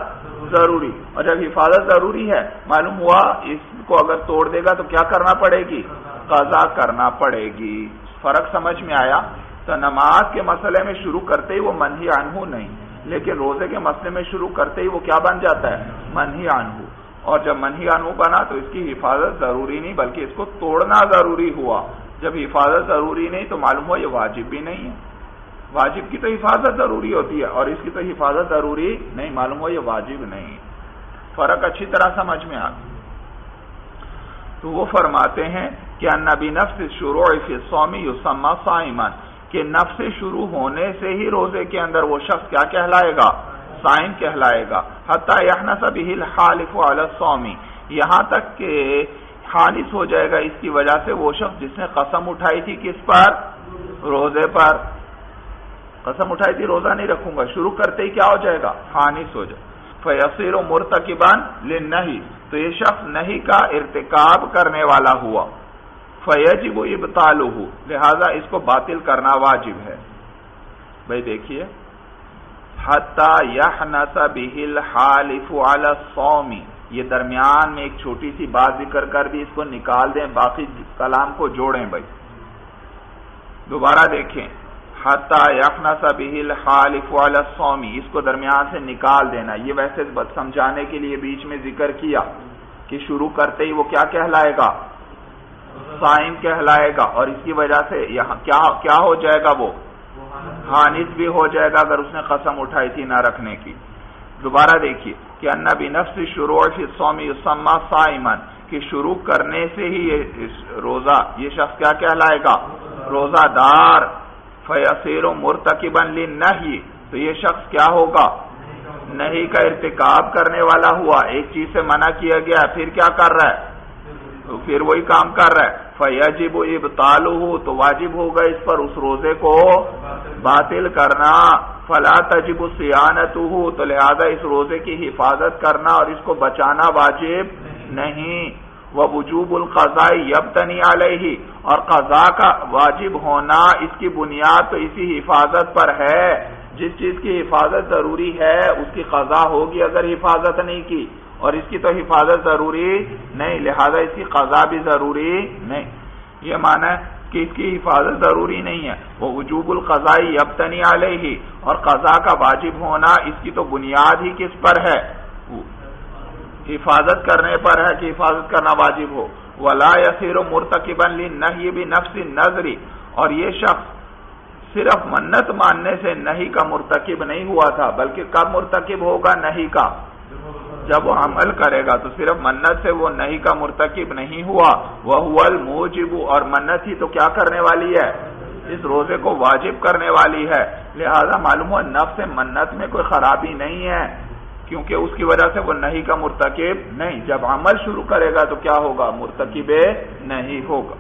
ضروری. اور جب حفاظت ضروری ہے، معلوم ہوا اس کو اگر توڑ دے گا تو کیا کرنا پڑے گی؟ قضا کرنا پڑے گی. فرق سمجھ میں آیا؟ تو نماز کے مسئلے میں شروع کرتے ہی وہ منہی عنہ نہیں، لیکن روزے کے مسئلے میں شروع کرتے ہی وہ کیا بن جاتا ہے؟ منہی عنہ. اور جب منہی عنہ بنا تو اس کی حفاظت ضروری نہیں بلکہ اس کو توڑنا ضروری ہوا. جب حفاظت ضروری نہیں تو معلوم ہوا یہ واجب بھی نہیں ہے. واجب کی تو حفاظت ضروری ہوتی ہے اور اس کی تو حفاظت ضروری نہیں، معلوم ہوا یہ واجب نہیں. فرق اچھی طرح سمجھ میں آ گیا. تو وہ فرماتے ہیں کہ ان بنفس الشروع فی الصوم یسمى صائما، کہ نفس شروع ہونے سے ہی روزے کے اندر وہ شخص کیا کہلائے گا؟ صائم کہلائے گا. حتی یحنث به الحالف علی الصوم، یہاں تک کہ حانث ہو جائے گا اس کی وجہ سے وہ شخص جس نے قسم اٹھائی تھی کس پر؟ روزے پر. قسم اٹھائی تھی روزہ نہیں رکھوں گا، شروع کرتے ہی کیا ہو جائے گا؟ حانث ہو جائے. فیصیر مرتکبا للنہی، تو یہ شخص نہی کا ارتکاب کرنے والا ہوا. فیجب ابطالہ، لہذا اس کو باطل کرنا واجب ہے. بھائی دیکھیے، حتی یحنث به الحالف علی الصوم، یہ درمیان میں ایک چھوٹی سی بات ذکر کر دی، اس کو نکال دیں، باقی کلام کو جوڑیں. بھائی دوبارہ دیکھیں، حتی یحنث به الحالف علی الصوم، اس کو درمیان سے نکال دینا. یہ ویسے سمجھانے کے لیے بیچ میں ذکر کیا کہ شروع کرتے ہی وہ کیا کہلائے گا؟ صائم کہلائے گا. اور اس کی وجہ سے یہاں کیا ہو جائے گا؟ وہ حانث بھی ہو جائے گا اگر اس نے قسم اٹھائی تھی نہ رکھنے کی. دوبارہ دیکھیے کہ ان بنفس الشروع فی الصوم یسمى صائما، کہ شروع کرنے سے ہی یہ روزہ، یہ شخص کیا کہلائے گا؟ روزہ دار. فیصیر مرتکبا للنہی، تو یہ شخص کیا ہوگا؟ نہیں کا ارتکاب کرنے والا ہوا. ایک چیز سے منع کیا گیا پھر کیا کر رہا ہے؟ تو پھر وہی کام کر رہا ہے. فیجب ابطالہ، تو واجب ہوگا اس پر اس روزے کو باطل کرنا. فلا تجب صیانتہ، تو لہذا اس روزے کی حفاظت کرنا اور اس کو بچانا واجب نہیں. ووجوب القضاء یبتنی علیہ، اور قضا کا واجب ہونا اس کی بنیاد تو اسی حفاظت پر ہے. جس چیز کی حفاظت ضروری ہے اس کی قضا ہوگی اگر حفاظت نہیں کی، اور اس کی تو حفاظت ضروری نہیں، لہذا اس کی قضا بھی ضروری نہیں. یہ معنی ہے کہ اس کی حفاظت ضروری نہیں ہے. وہ وجوب القضاء یبتنی علیہ، اور قضا کا واجب ہونا اس کی تو بنیاد ہی کس پر ہے؟ حفاظت کرنے پر ہے کہ حفاظت کرنا واجب ہو. ولا یصیر مرتکبا للنہی بنفس النذر، اور یہ شخص صرف منت ماننے سے نہی کا مرتکب نہیں ہوا تھا، بلکہ کب مرتکب ہوگا نہی کا؟ جب وہ عمل کرے گا. تو صرف منت سے وہ نہی کا مرتکب نہیں ہوا. وَهُوَ الْمُوجِبُ، اور منت ہی تو کیا کرنے والی ہے؟ اس روزے کو واجب کرنے والی ہے. لہذا معلوم ہوا نفس منت میں کوئی خرابی نہیں ہے، کیونکہ اس کی وجہ سے وہ نہی کا مرتکب نہیں. جب عمل شروع کرے گا تو کیا ہوگا؟ مرتکب نہیں ہوگا.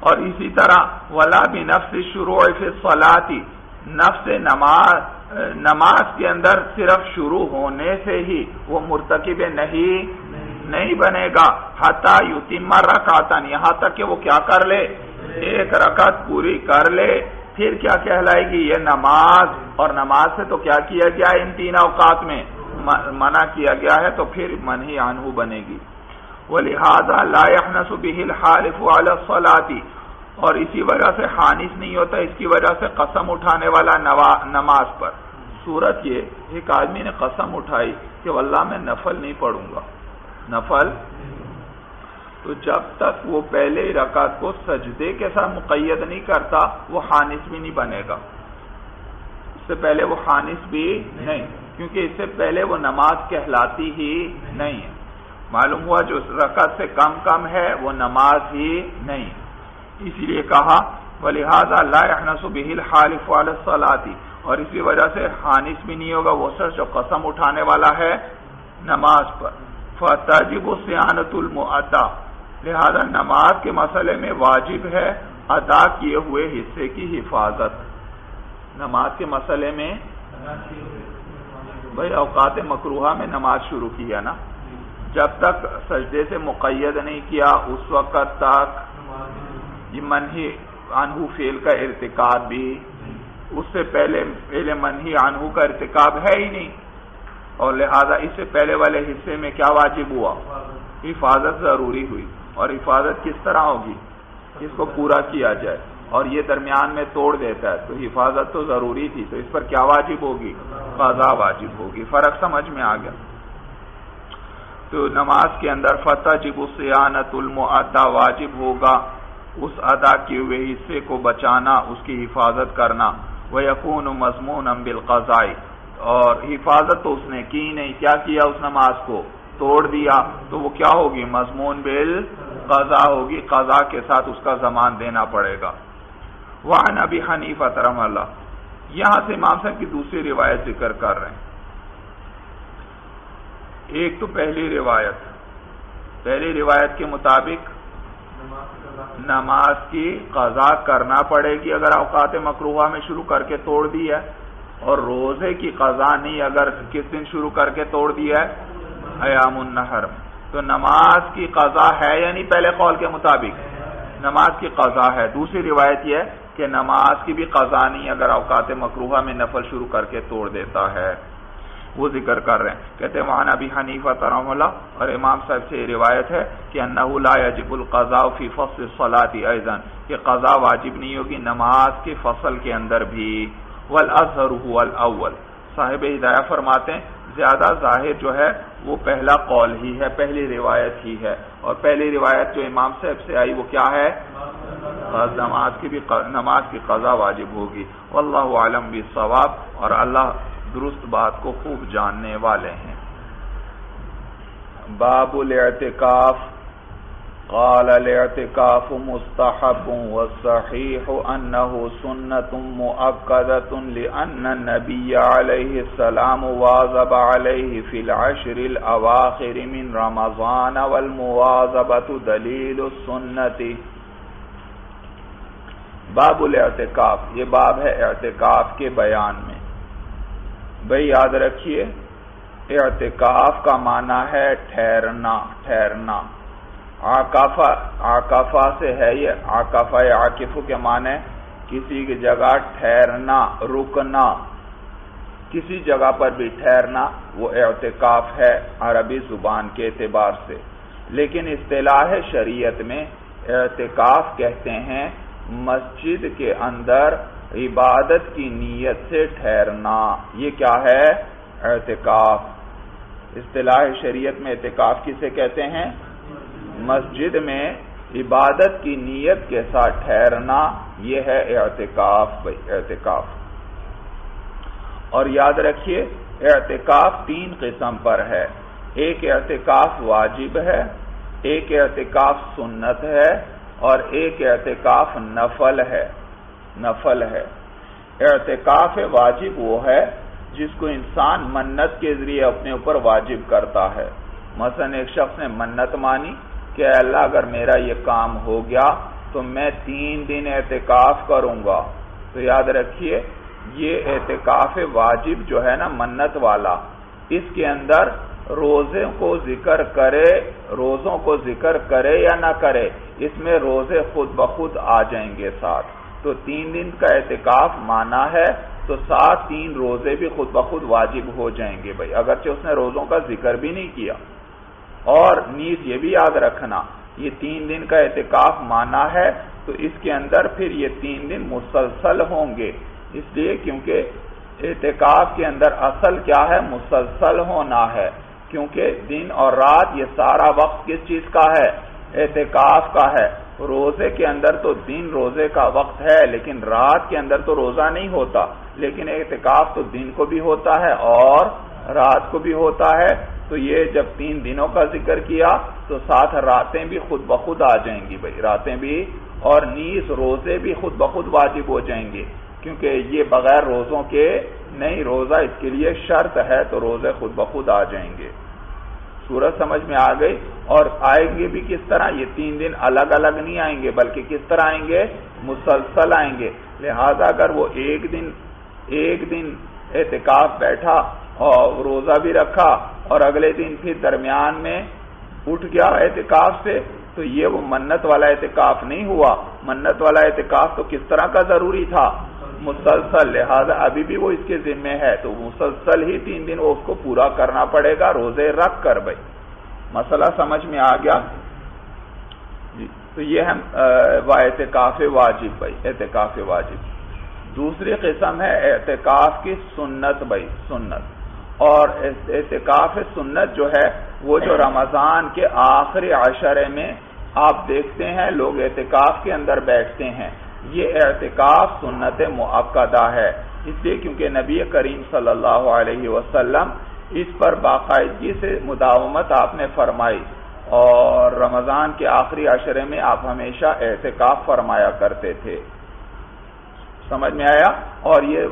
اور اسی طرح ولا بنفس الشروع فی الصلاۃ، نفس نماز کے اندر صرف شروع ہونے سے ہی وہ مرتکب نہیں بنے گا. حتی یتم رکعتان، یہاں تک کہ وہ کیا کر لے؟ ایک رکعت پوری کر لے. پھر کیا کہلائے گی؟ یہ نماز. اور نماز سے تو کیا کیا گیا؟ ان تین اوقات میں منع کیا گیا ہے، تو پھر منہی عنہ بنے گی. وَلِهَذَا لَا يَحْنَسُ بِهِ الْحَالِفُ عَلَى الصَّلَاةِ، اور اسی وجہ سے حانث نہیں ہوتا اس کی وجہ سے قسم اٹھانے والا نماز پر. صورت یہ، ایک آدمی نے قسم اٹھائی کہ واللہ میں نفل نہیں پڑھوں گا. نفل تو جب تک وہ پہلے رکعت کو سجدے کے ساتھ مقید نہیں کرتا وہ حانث بھی نہیں بنے گا. اس سے پہلے وہ حانث بھی نہیں، کیونکہ اس سے پہلے وہ نماز کہلاتی ہی نہیں ہے. معلوم ہوا جو رکعت سے کم ہے وہ نماز ہی نہیں. اسی لیے کہا وَلِهَذَا لَا يَحْنَسُ بِهِ الْحَالِفُ عَلَى الصَّلَاةِ، اور اسی وجہ سے حانث بھی نہیں ہوگا وہ شخص جو قسم اٹھانے والا ہے نماز پر. فَتَجِبُ صِيَانَةُ الْمُؤَدَّى، لہذا نماز کے مسئلے میں واجب ہے ادا کیے ہوئے حصے کی حفاظت. نماز کے مسئلے میں بھائی اوقات مکروہہ میں نماز شروع کی ہے نا، جب تک سجدے سے مقید نہیں کیا اس وقت تک یہ منہی عنہ فعل کا ارتکاب بھی، اس سے پہلے منہی عنہ کا ارتکاب ہے ہی نہیں، اور لہذا اس سے پہلے والے حصے میں کیا واجب ہوا؟ حفاظت ضروری ہوئی. اور حفاظت کس طرح ہوگی؟ اس کو پورا کیا جائے، اور یہ درمیان میں توڑ دیتا ہے تو حفاظت تو ضروری تھی، تو اس پر کیا واجب ہوگی؟ قضا واجب ہوگی. فرق سمجھ میں آ گیا. تو نماز کے اندر فتجب صیانۃ المؤدّى، واجب ہوگا اس ادا کیے ہوئے حصے کو بچانا، اس کی حفاظت کرنا. وَيَكُونُ مَضْمُونًا بِالْقَضَاءِ، اور حفاظت تو اس نے کی نہیں، کیا کیا؟ اس نماز کو توڑ دیا، تو وہ کیا ہوگی؟ مضمون بالقضاء ہوگی، قضا کے ساتھ اس کا ضمان دینا پڑے گا. وعن ابی حنیفہ رحمہ اللہ، یہاں سے امام صاحب کی دوسری روایت ذکر کر رہے ہیں. ایک تو پہلی روایت کے مطابق نماز کی قضا کرنا پڑے گی اگر اوقات مکروہہ میں شروع کر کے توڑ دی ہے، اور روزے کی قضا نہیں اگر کس دن شروع کر کے توڑ دی ہے؟ ایام النحر میں. تو نماز کی قضا ہے یعنی پہلے قول کے مطابق نماز کی قضا ہے. دوسری روایت یہ ہے کہ نماز کی بھی قضا نہیں اگر اوقات مکروہہ میں نفل شروع کر کے توڑ دیتا ہے. وہ ذکر کر رہے ہیں، کہتے ہیں وعن ابی حنیفہ رحمہ اللہ، اور امام صاحب سے یہ روایت ہے کہ انہ لا یجب القضاء فی فصل الصلاۃ ایضا، کہ قضا واجب نہیں ہوگی نماز کے فصل کے اندر بھی. والاظہر هو الاول، صاحب ہدایہ فرماتے ہیں زیادہ ظاہر جو ہے وہ پہلا قول ہی ہے، پہلی روایت ہی ہے. اور پہلی روایت جو امام صاحب سے آئی وہ کیا ہے؟ نماز کی قضا واجب ہوگی. واللہ اعلم بالصواب، اور اللہ درست بات کو خوب جاننے والے ہیں. باب الاعتکاف. قال الاعتکاف مستحب والصحیح انه سنة مؤکدة لأن النبی علیہ السلام واظب علیہ فی العشر الاواخر من رمضان والمواظبة دلیل السنة. باب الاعتکاف، یہ باب ہے اعتکاف کے بیان میں. بھئی یاد رکھیے اعتکاف کا معنی ہے ٹھہرنا، ٹھہرنا۔ عاکفہ سے ہے یہ، عاکفہ عاکف کے معنی کسی کی جگہ ٹھہرنا، رکنا، کسی جگہ پر بھی ٹھہرنا، وہ اعتکاف ہے عربی زبان کے اعتبار سے۔ لیکن اصطلاح شریعت میں اعتکاف کہتے ہیں مسجد کے اندر عبادت کی نیت سے ٹھہرنا، یہ کیا ہے؟ اعتکاف۔ اصطلاح شریعت میں اعتکاف کسے کہتے ہیں؟ مسجد میں عبادت کی نیت کے ساتھ ٹھہرنا، یہ ہے اعتکاف بھائی، اعتکاف۔ اور یاد رکھیے اعتکاف 3 قسم پر ہے، ایک اعتکاف واجب ہے، ایک اعتکاف سنت ہے، اور ایک اعتکاف نفل ہے، نفل ہے۔ اعتکاف واجب وہ ہے جس کو انسان منت کے ذریعے اپنے اوپر واجب کرتا ہے۔ مثلا ایک شخص نے منت مانی کہ اے اللہ اگر میرا یہ کام ہو گیا تو میں 3 دن اعتکاف کروں گا، تو یاد رکھیے یہ اعتکاف واجب جو ہے نا منت والا، اس کے اندر روزے کو ذکر کرے، روزوں کو ذکر کرے یا نہ کرے، اس میں روزے خود بخود آ جائیں گے ساتھ۔ تو 3 دن کا اعتکاف مانا ہے تو ساتھ 3 روزے بھی خود بخود واجب ہو جائیں گے بھائی، اگرچہ اس نے روزوں کا ذکر بھی نہیں کیا۔ اور نیز یہ بھی یاد رکھنا یہ 3 دن کا اعتکاف مانا ہے تو اس کے اندر پھر یہ 3 دن مسلسل ہوں گے، اس لیے کیونکہ اعتکاف کے اندر اصل کیا ہے؟ مسلسل ہونا ہے، کیونکہ دن اور رات یہ سارا وقت کس چیز کا ہے؟ اعتکاف کا ہے۔ روزے کے اندر تو دن روزے کا وقت ہے لیکن رات کے اندر تو روزہ نہیں ہوتا، لیکن اعتکاف تو دن کو بھی ہوتا ہے اور رات کو بھی ہوتا ہے۔ تو یہ جب 3 دنوں کا ذکر کیا تو ساتھ راتیں بھی خود بخود آ جائیں گی بھائی، راتیں بھی، اور نیز روزے بھی خود بخود واجب ہو جائیں گے، کیونکہ یہ بغیر روزوں کے نہیں، روزہ اس کے لیے شرط ہے تو روزے خود بخود آ جائیں گے۔ سورج سمجھ میں آ گئی؟ اور آئیں گے بھی کس طرح؟ یہ 3 دن الگ الگ نہیں آئیں گے بلکہ کس طرح آئیں گے؟ مسلسل آئیں گے۔ لہذا اگر وہ ایک دن اعتکاف بیٹھا اور روزہ بھی رکھا اور اگلے دن پھر درمیان میں اٹھ گیا اعتکاف سے، تو یہ وہ منت والا اعتکاف نہیں ہوا۔ منت والا اعتکاف تو کس طرح کا ضروری تھا؟ مسلسل، لہذا ابھی بھی وہ اس کے ذمے ہے تو مسلسل ہی 3 دن وہ اس کو پورا کرنا پڑے گا روزے رکھ کر بھائی۔ مسئلہ سمجھ میں آ گیا جی؟ تو یہ ہے اعتکاف واجب بھائی، اعتکاف واجب۔ دوسری قسم ہے اعتکاف کی سنت بھائی، سنت۔ اور اعتکاف سنت جو ہے وہ جو رمضان کے آخری عشرے میں آپ دیکھتے ہیں لوگ اعتکاف کے اندر بیٹھتے ہیں، یہ اعتکاف سنت مؤکدہ ہے، اس لیے کیونکہ نبی کریم صلی اللہ علیہ وسلم اس پر باقاعدگی سے مداومت آپ نے فرمائی، اور رمضان کے آخری عشرے میں آپ ہمیشہ اعتکاف فرمایا کرتے تھے۔ سمجھ میں آیا؟ اور یہ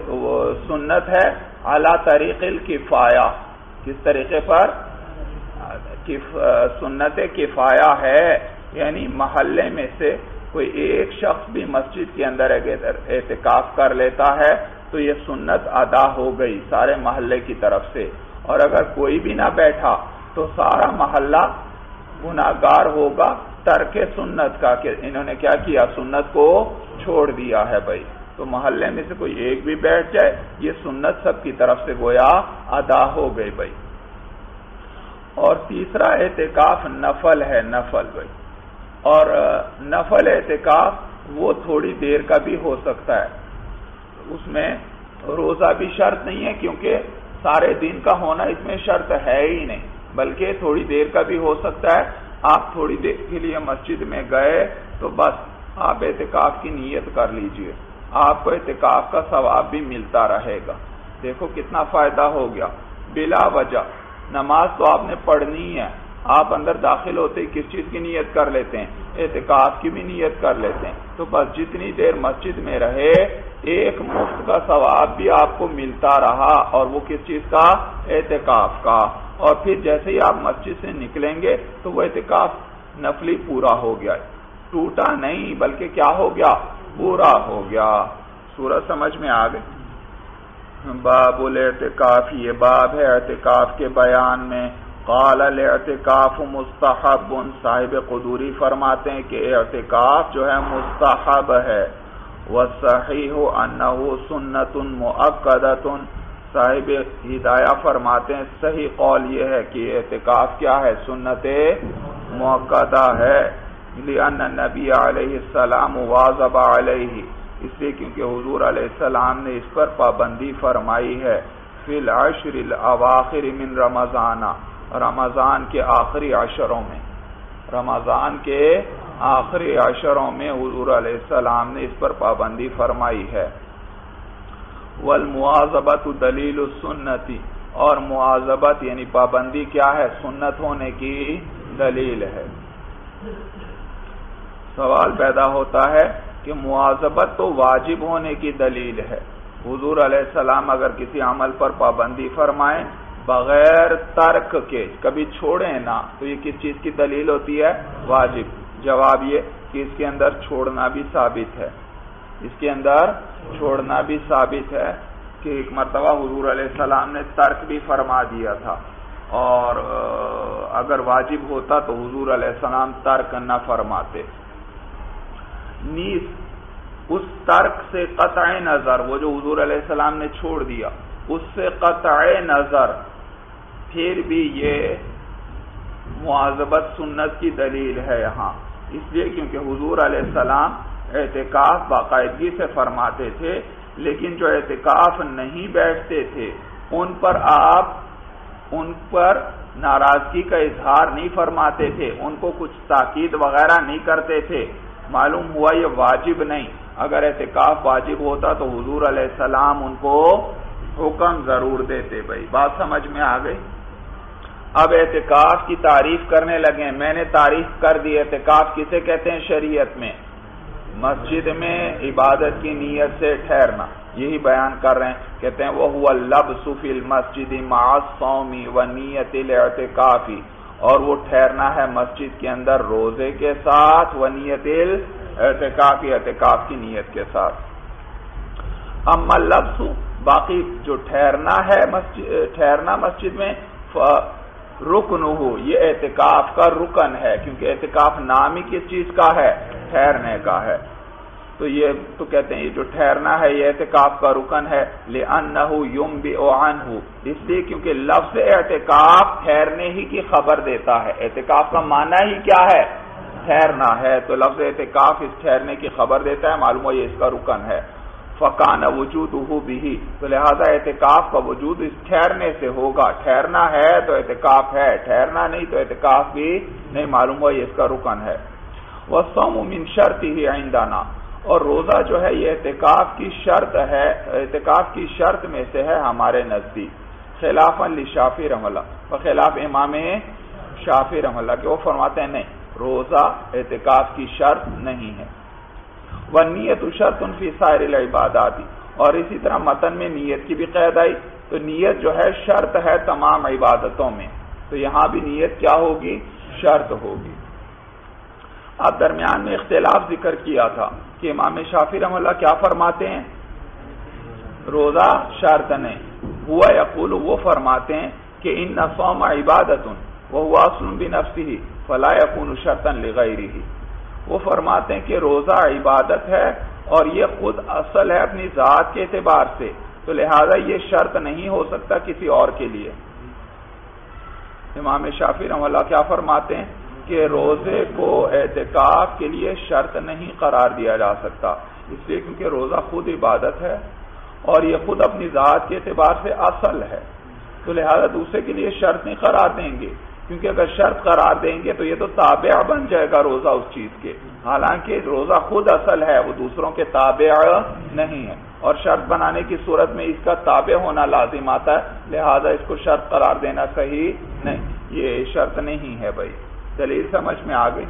سنت ہے اعلیٰ طریق الکفایہ، کس طریقے پر؟ سنت کفایہ ہے، یعنی محلے میں سے کوئی ایک شخص بھی مسجد کے اندر اعتکاف کر لیتا ہے تو یہ سنت ادا ہو گئی سارے محلے کی طرف سے، اور اگر کوئی بھی نہ بیٹھا تو سارا محلہ گناہگار ہوگا ترک سنت کا، کہ انہوں نے کیا کیا؟ سنت کو چھوڑ دیا ہے بھائی۔ تو محلے میں سے کوئی ایک بھی بیٹھ جائے یہ سنت سب کی طرف سے گویا ادا ہو گئی بھائی۔ اور تیسرا اعتکاف نفل ہے، نفل بھائی۔ اور نفل اعتکاف وہ تھوڑی دیر کا بھی ہو سکتا ہے، اس میں روزہ بھی شرط نہیں ہے کیونکہ سارے دن کا ہونا اس میں شرط ہے ہی نہیں، بلکہ تھوڑی دیر کا بھی ہو سکتا ہے۔ آپ تھوڑی دیر کے لیے مسجد میں گئے تو بس آپ اعتکاف کی نیت کر لیجئے، آپ کو اعتکاف کا ثواب بھی ملتا رہے گا۔ دیکھو کتنا فائدہ ہو گیا، بلا وجہ نماز تو آپ نے پڑھنی ہے، آپ اندر داخل ہوتے ہی کس چیز کی نیت کر لیتے ہیں؟ اعتکاف کی بھی نیت کر لیتے ہیں، تو بس جتنی دیر مسجد میں رہے ایک مفت کا ثواب بھی آپ کو ملتا رہا، اور وہ کس چیز کا؟ اعتکاف کا۔ اور پھر جیسے ہی آپ مسجد سے نکلیں گے تو وہ اعتکاف نفلی پورا ہو گیا، ٹوٹا نہیں بلکہ کیا ہو گیا؟ پورا ہو گیا۔ سورج سمجھ میں آ گئی؟ باب الاعتکاف، یہ باب ہے اعتکاف کے بیان میں۔ قال الاعتکاف مستحب، صاحب قدوری فرماتے ہیں کہ اعتکاف جو ہے مستحب ہے۔ والصحیح انہ سنت مؤکدۃ، صاحب ہدایہ فرماتے ہیں صحیح قول یہ ہے کہ اعتکاف کیا ہے؟ سنت مؤکدہ ہے۔ لأن النبی علیہ السلام واظب علیہ، اس لیے کیونکہ حضور علیہ السلام نے اس پر پابندی فرمائی ہے۔ فی العشر الاواخر من رمضان، رمضان کے آخری عشروں میں، رمضان کے آخری عشروں میں حضور علیہ السلام نے اس پر پابندی فرمائی ہے۔ والمواظبۃ دلیل السنت، اور مواظبت یعنی پابندی کیا ہے؟ سنت ہونے کی دلیل ہے۔ سوال پیدا ہوتا ہے کہ مواظبت تو واجب ہونے کی دلیل ہے، حضور علیہ السلام اگر کسی عمل پر پابندی فرمائیں بغیر ترک کے، کبھی چھوڑیں نہ، تو یہ کس چیز کی دلیل ہوتی ہے؟ واجب۔ جواب یہ کہ اس کے اندر چھوڑنا بھی ثابت ہے، اس کے اندر چھوڑنا بھی ثابت ہے کہ ایک مرتبہ حضور علیہ السلام نے ترک بھی فرما دیا تھا، اور اگر واجب ہوتا تو حضور علیہ السلام ترک نہ فرماتے۔ نیز اس ترک سے قطع نظر، وہ جو حضور علیہ السلام نے چھوڑ دیا، اس سے قطع نظر پھر بھی یہ مواظبت سنت کی دلیل ہے یہاں، اس لیے کیونکہ حضور علیہ السلام اعتکاف باقاعدگی سے فرماتے تھے، لیکن جو اعتکاف نہیں بیٹھتے تھے ان پر ناراضگی کا اظہار نہیں فرماتے تھے، ان کو کچھ تاکید وغیرہ نہیں کرتے تھے۔ معلوم ہوا یہ واجب نہیں، اگر اعتکاف واجب ہوتا تو حضور علیہ السلام ان کو حکم ضرور دیتے۔ بھائی بات سمجھ میں آ گئی؟ اب اعتکاف کی تعریف کرنے لگے، میں نے تعریف کر دی اعتکاف کسے کہتے ہیں شریعت میں؟ مسجد میں عبادت کی نیت سے ٹھہرنا، یہی بیان کر رہے ہیں، کہتے ہیں وَهُوَ اللَّبْسُ فِي الْمَسْجِدِ مَعَ الصَّوْمِ وَنِيَّةِ الْاعْتِكَافِ، اور وہ ٹھہرنا ہے مسجد کے اندر روزے کے ساتھ، وَنِيَّةِ الْاعْتِكَافِ، اعتکاف کی نیت کے ساتھ۔ اما اللبس، باقی جو ٹھہرنا ہے ٹھہرنا مسجد میں، رکنہ، یہ اعتکاف کا رکن ہے، کیونکہ اعتکاف نام ہی کس چیز کا ہے؟ ٹھہرنے کا ہے، تو یہ تو کہتے ہیں یہ جو ٹھہرنا ہے یہ اعتکاف کا رکن ہے۔ لأنہ ينبئ عنہ، اس لیے کیونکہ لفظ اعتکاف ٹھہرنے ہی کی خبر دیتا ہے، اعتکاف کا معنی ہی کیا ہے؟ ٹھہرنا ہے، تو لفظ اعتکاف اس ٹھہرنے کی خبر دیتا ہے، معلوم ہو یہ اس کا رکن ہے۔ فکان وجودہ بہ، تو لہذا اعتکاف کا وجود اس ٹھہرنے سے ہوگا، ٹھہرنا ہے تو اعتکاف ہے، ٹھہرنا نہیں تو اعتکاف بھی نہیں، معلوم ہو یہ اس کا رکن ہے۔ والصوم من شرطہ عندنا، اور روزہ جو ہے یہ اعتکاف کی شرط ہے، اعتکاف کی شرط میں سے ہے ہمارے نزدیک، خلافاً للشافعی رحمہ اللہ، بخلاف امام شافعی رحمہ اللہ کہ وہ فرماتے ہیں نہیں، روزہ اعتکاف کی شرط نہیں ہے۔ والنیت شرط فی سائر العبادات، اور اسی طرح متن میں نیت کی بھی قید آئی، تو نیت جو ہے شرط ہے تمام عبادتوں میں، تو یہاں بھی نیت کیا ہوگی؟ شرط ہوگی۔ اب درمیان میں اختلاف ذکر کیا تھا کہ امام شافعی رحمہ اللہ کیا فرماتے ہیں؟ روزہ شرط نہیں، ہوا یقول، وہ فرماتے ہیں کہ ان صوم عبادت وهو اصل بنفسه فلا يكون شرطا لغیرہ، وہ فرماتے ہیں کہ روزہ عبادت ہے اور یہ خود اصل ہے اپنی ذات کے اعتبار سے، تو لہذا یہ شرط نہیں ہو سکتا کسی اور کے لیے۔ امام شافعی رحمہ اللہ کیا فرماتے ہیں کہ روزے کو اعتکاف کے لیے شرط نہیں قرار دیا جا سکتا، اس لیے کیونکہ روزہ خود عبادت ہے اور یہ خود اپنی ذات کے اعتبار سے اصل ہے، تو لہذا دوسرے کے لیے شرط نہیں قرار دیں گے، کیونکہ اگر شرط قرار دیں گے تو یہ تو تابع بن جائے گا روزہ اس چیز کے، حالانکہ روزہ خود اصل ہے، وہ دوسروں کے تابع نہیں ہے، اور شرط بنانے کی صورت میں اس کا تابع ہونا لازم آتا ہے، لہذا اس کو شرط قرار دینا صحیح نہیں، یہ شرط نہیں ہے۔ بھائی دلیل سمجھ میں آ گئی؟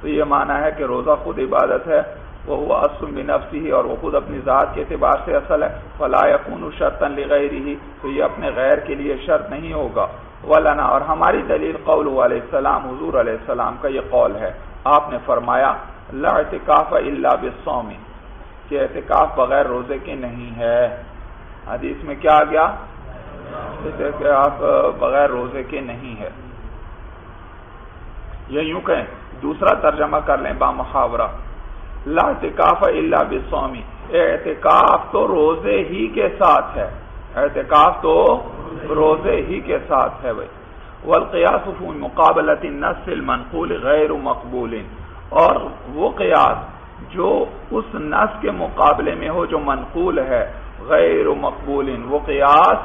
تو یہ معنی ہے کہ روزہ خود عبادت ہے، وہ اصل بنفسہ، اور وہ خود اپنی ذات کے اعتبار سے اصل ہے، فلا یکون شرطا لغیرہ، تو یہ اپنے غیر کے لیے شرط نہیں ہوگا۔ ولنا، اور ہماری دلیل قول علیہ السلام، حضور علیہ السلام کا یہ قول ہے، آپ نے فرمایا لا اعتکاف الا بالصوم، کہ اعتکاف بغیر روزے کے نہیں ہے. حدیث میں کیا آ گیا؟ اعتکاف بغیر روزے کے نہیں ہے. یا یوں کہیں، دوسرا ترجمہ کر لیں با محاورہ، لا اعتکاف الا بالصوم، اعتکاف تو روزے ہی کے ساتھ ہے، اعتکاف تو روزے ہی کے ساتھ ہے. والقیاس فی مقابلۃ النص المنقول غیر مقبول، اور وہ قیاس جو اس نص کے مقابلے میں ہو جو منقول ہے، غیر مقبول، وہ قیاس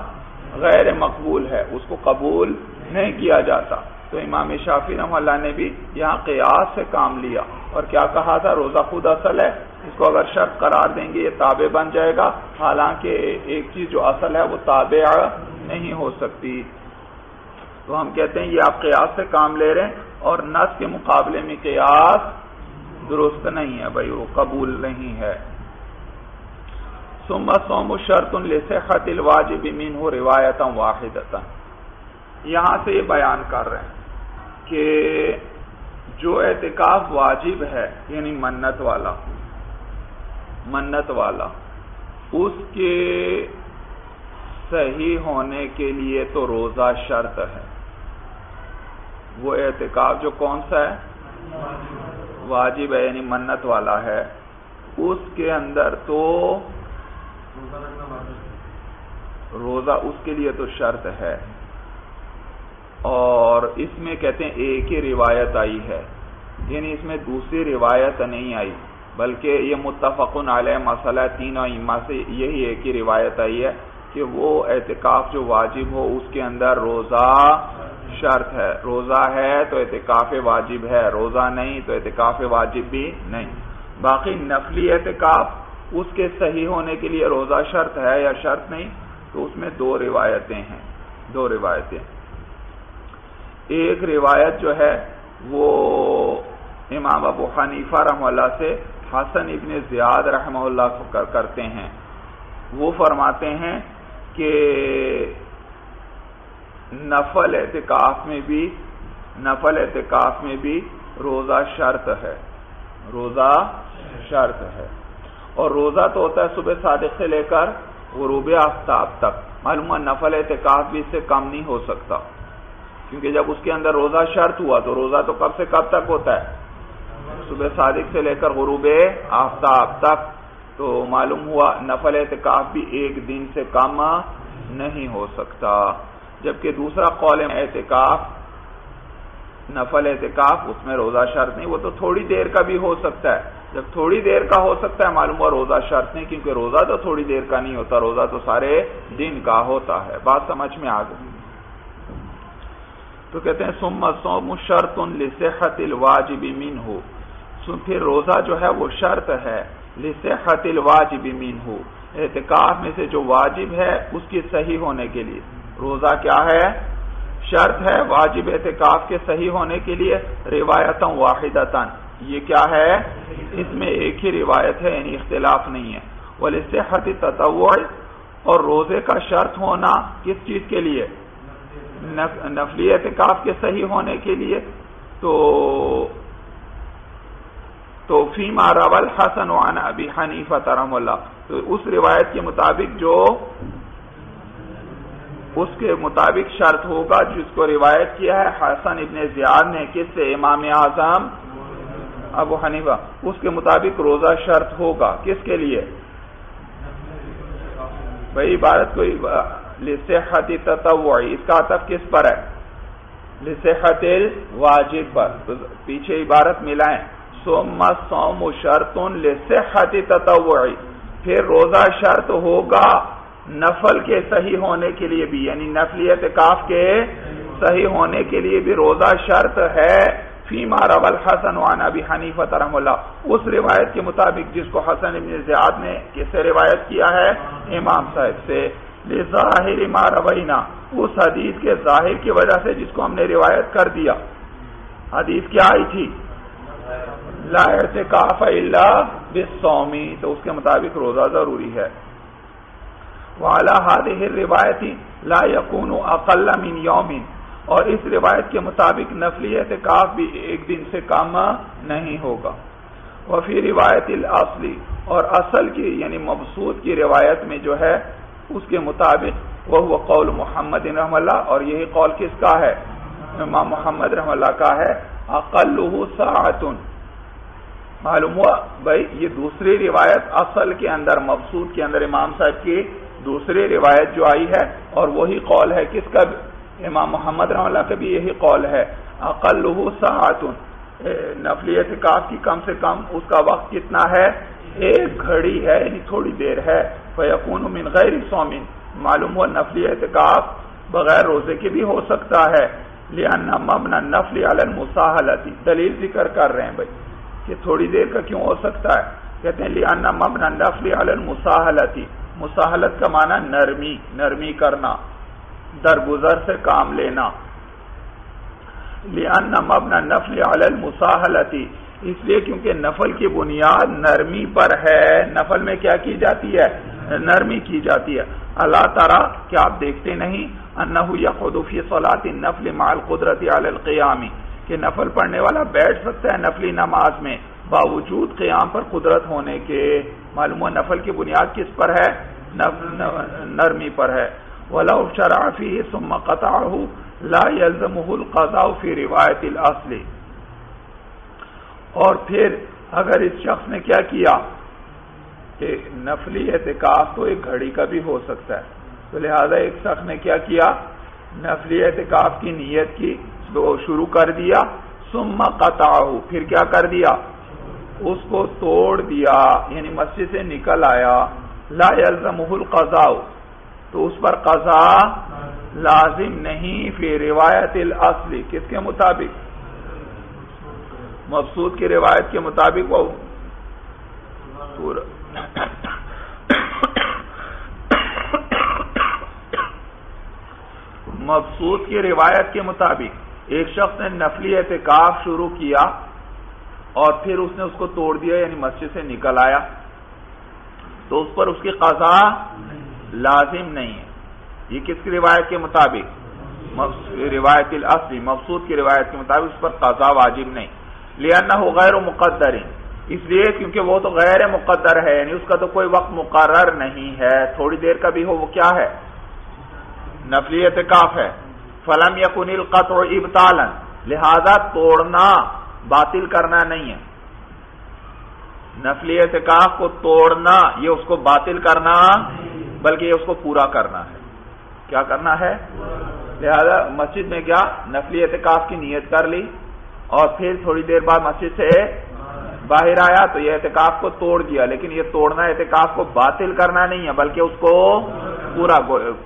غیر مقبول ہے، اس کو قبول نہیں کیا جاتا. تو امام شافعی رحمہ اللہ نے بھی یہاں قیاس سے کام لیا اور کیا کہا تھا؟ روزہ خود اصل ہے، اس کو اگر شرط قرار دیں گے یہ تابع بن جائے گا، حالانکہ ایک چیز جو اصل ہے وہ تابع نہیں ہو سکتی. تو ہم کہتے ہیں یہ آپ قیاس سے کام لے رہے ہیں اور نص کے مقابلے میں قیاس درست نہیں ہے، بھائی وہ قبول نہیں ہے. ثم الصوم شرط لصحة الواجب منه روایتا واحدتا، یہاں سے یہ بیان کر رہے ہیں کہ جو اعتکاف واجب ہے یعنی منت والا اس کے صحیح ہونے کے لیے تو روزہ شرط ہے. وہ اعتکاف جو کون سا ہے؟ واجب ہے یعنی منت والا ہے، اس کے اندر تو روزہ اس کے لیے تو شرط ہے. اور اس میں کہتے ہیں ایک ہی روایت آئی ہے، یعنی اس میں دوسری روایت نہیں آئی، بلکہ یہ متفقن علیہ مسئلہ تینوں ائمہ سے یہی ایک ہی روایت آئی ہے کہ وہ اعتکاف جو واجب ہو اس کے اندر روزہ شرط ہے. روزہ ہے تو اعتکاف واجب ہے، روزہ نہیں تو اعتکاف واجب بھی نہیں. باقی نفلی اعتکاف اس کے صحیح ہونے کے لیے روزہ شرط ہے یا شرط نہیں، تو اس میں دو روایتیں ہیں. ایک روایت جو ہے وہ امام ابو حنیفہ رحمہ اللہ سے حسن ابن زیاد رحمہ اللہ کرتے ہیں. وہ فرماتے ہیں کہ نفل اعتکاف میں بھی روزہ شرط ہے، اور روزہ تو ہوتا ہے صبح صادق سے لے کر غروب آفتاب تک. معلوم ہے نفل اعتکاف بھی اس سے کم نہیں ہو سکتا، کیونکہ جب اس کے اندر روزہ شرط ہوا تو روزہ تو کب سے کب تک ہوتا ہے؟ صبح صادق سے لے کر غروب آفتاب تک. تو معلوم ہوا نفل اعتکاف بھی ایک دن سے کم نہیں ہو سکتا. جبکہ دوسرا قول نفل اعتکاف اس میں روزہ شرط نہیں، وہ تو تھوڑی دیر کا بھی ہو سکتا ہے. جب تھوڑی دیر کا ہو سکتا ہے معلوم ہوا روزہ شرط نہیں، کیونکہ روزہ تو تھوڑی دیر کا نہیں ہوتا، روزہ تو سارے دن کا ہوتا ہے. بات سمجھ میں آ گئی؟ تو کہتے ہیں ثم الصوم شرط لصحة الواجب منه، پھر روزہ جو ہے وہ شرط ہے لصحة الواجب منه، اعتکاف میں سے جو واجب ہے اس کی صحیح ہونے کے لیے. روزہ کیا ہے؟ شرط ہے واجب اعتکاف کے صحیح ہونے کے لیے روایتا واحدتا. یہ کیا ہے؟ اس میں ایک ہی روایت ہے یعنی اختلاف نہیں ہے. ولصحة التطوع، اور روزے کا شرط ہونا کس چیز کے لیے؟ نفلی اعتکاف کے صحیح ہونے کے لیے. تو فیما روى الحسن عن ابی حنیفہ رحمہ اللہ، تو اس روایت کے مطابق جو اس کے مطابق شرط ہوگا جس کو روایت کیا ہے حسن ابن زیاد نے، کس سے؟ امام اعظم ابو حنیفہ. اس کے مطابق روزہ شرط ہوگا کس کے لیے؟ بھائی عبارت کوئی لصحة التطوع، اس کا عطف کس پر ہے؟ لصحة الواجب پر. پیچھے عبارت ملائیں، ثم الصوم شرط لصحة التطوع، پھر روزہ شرط ہوگا نفل کے صحیح ہونے کے لیے بھی، یعنی نفلی اعتکاف کے صحیح ہونے کے لیے بھی روزہ شرط ہے. فیما روى الحسن عن ابی حنیفہ رحمہ اللہ، اس روایت کے مطابق جس کو حسن ابن زیاد نے کس سے روایت کیا ہے؟ امام صاحب سے. لظاہر ما روینا، اس حدیث کے ظاہر کی وجہ سے جس کو ہم نے روایت کر دیا. حدیث کیا آئی تھی؟ لا اعتکاف الا بالصوم، تو اس کے مطابق روزہ ضروری ہے. وعلى هذه الروایت لا يكون اقل من يوم، اور اس روایت کے مطابق نفلی اعتکاف بھی ایک دن سے کم نہیں ہوگا. وفی روایت الاصلی، اور اصل کی یعنی مبسوط کی روایت میں جو ہے اس کے مطابق وہ قول محمد رحم اللہ، اور یہی قول کس کا ہے؟ امام محمد رحم اللہ کا ہے، اقلہ ساعۃ۔ معلوم ہوا بھائی یہ دوسری روایت اصل کے اندر مبسوط کے اندر امام صاحب کی دوسری روایت جو آئی ہے، اور وہی قول ہے کس کا؟ امام محمد رحم اللہ کا بھی یہی قول ہے، اقلہ ساعۃ، نفلی اعتکاف کی کم سے کم اس کا وقت کتنا ہے؟ 1 گھڑی ہے، یعنی تھوڑی دیر ہے۔ فیکون من غیر صوم، معلوم ہوا نفلی اعتکاف بغیر روزے کے بھی ہو سکتا ہے، لأن مبنى النفل علی المساہلۃ، دلیل ذکر کر رہے ہیں بھائی کہ تھوڑی دیر کا کیوں ہو سکتا ہے؟ کہتے ہیں لأن مبنى النفل علی المساہلۃ، مساہلت کا معنی نرمی کرنا، درگزر سے کام لینا۔ لأن مبنى النفل علی المساہلۃ، اس لیے کیونکہ نفل کی بنیاد نرمی پر ہے۔ نفل میں کیا کی جاتی ہے؟ نرمی کی جاتی ہے۔ اللہ تعالیٰ کیا آپ دیکھتے نہیں انہ یقعد فی صلاۃ النفل مع القدرۃ علی القیام، کہ نفل پڑھنے والا بیٹھ سکتا ہے نفلی نماز میں باوجود قیام پر قدرت ہونے کے۔ معلوم ہے نفل کی بنیاد کس پر ہے؟ نرمی پر ہے۔ ولو شرع فیہ ثم قطعہ لا یلزمہ القضاء فی روایت الاصل، اور پھر اگر اس شخص نے کیا کیا کہ نفلی اعتکاف تو 1 گھڑی کا بھی ہو سکتا ہے، تو لہذا ایک شخص نے کیا کیا؟ نفلی اعتکاف کی نیت کی تو شروع کر دیا، ثم قطعہ، پھر کیا کر دیا؟ اس کو توڑ دیا، یعنی مسجد سے نکل آیا۔ لا یلزمہ القضاء، تو اس پر قضا لازم نہیں، فی روایت الاصل، کس کے مطابق؟ مبسوط کی روایت کے مطابق۔ وہ مبسوط کی روایت کے مطابق ایک شخص نے نفلی اعتکاف شروع کیا اور پھر اس نے اس کو توڑ دیا، یعنی مسجد سے نکل آیا، تو اس پر اس کی قضا لازم نہیں ہے۔ یہ کس کی روایت کے مطابق؟ روایت الاصلی، مبسوط کی روایت کے مطابق اس پر قضا واجب نہیں۔ لأنہ غیر مقدر، اس لیے کیونکہ وہ تو غیر مقدر ہے، یعنی اس کا تو کوئی وقت مقرر نہیں ہے، تھوڑی دیر کا بھی ہو وہ کیا ہے؟ نفلی اعتکاف ہے۔ فلم یکن القطع ابطالا، لہذا توڑنا باطل کرنا نہیں ہے، نفلی اعتکاف کو توڑنا یہ اس کو باطل کرنا بلکہ یہ اس کو پورا کرنا ہے۔ کیا کرنا ہے؟ لہذا مسجد میں گیا، نفلی اعتکاف کی نیت کر لی اور پھر تھوڑی دیر بعد مسجد سے باہر آیا تو یہ اعتکاف کو توڑ دیا، لیکن یہ توڑنا اعتکاف کو باطل کرنا نہیں ہے بلکہ اس کو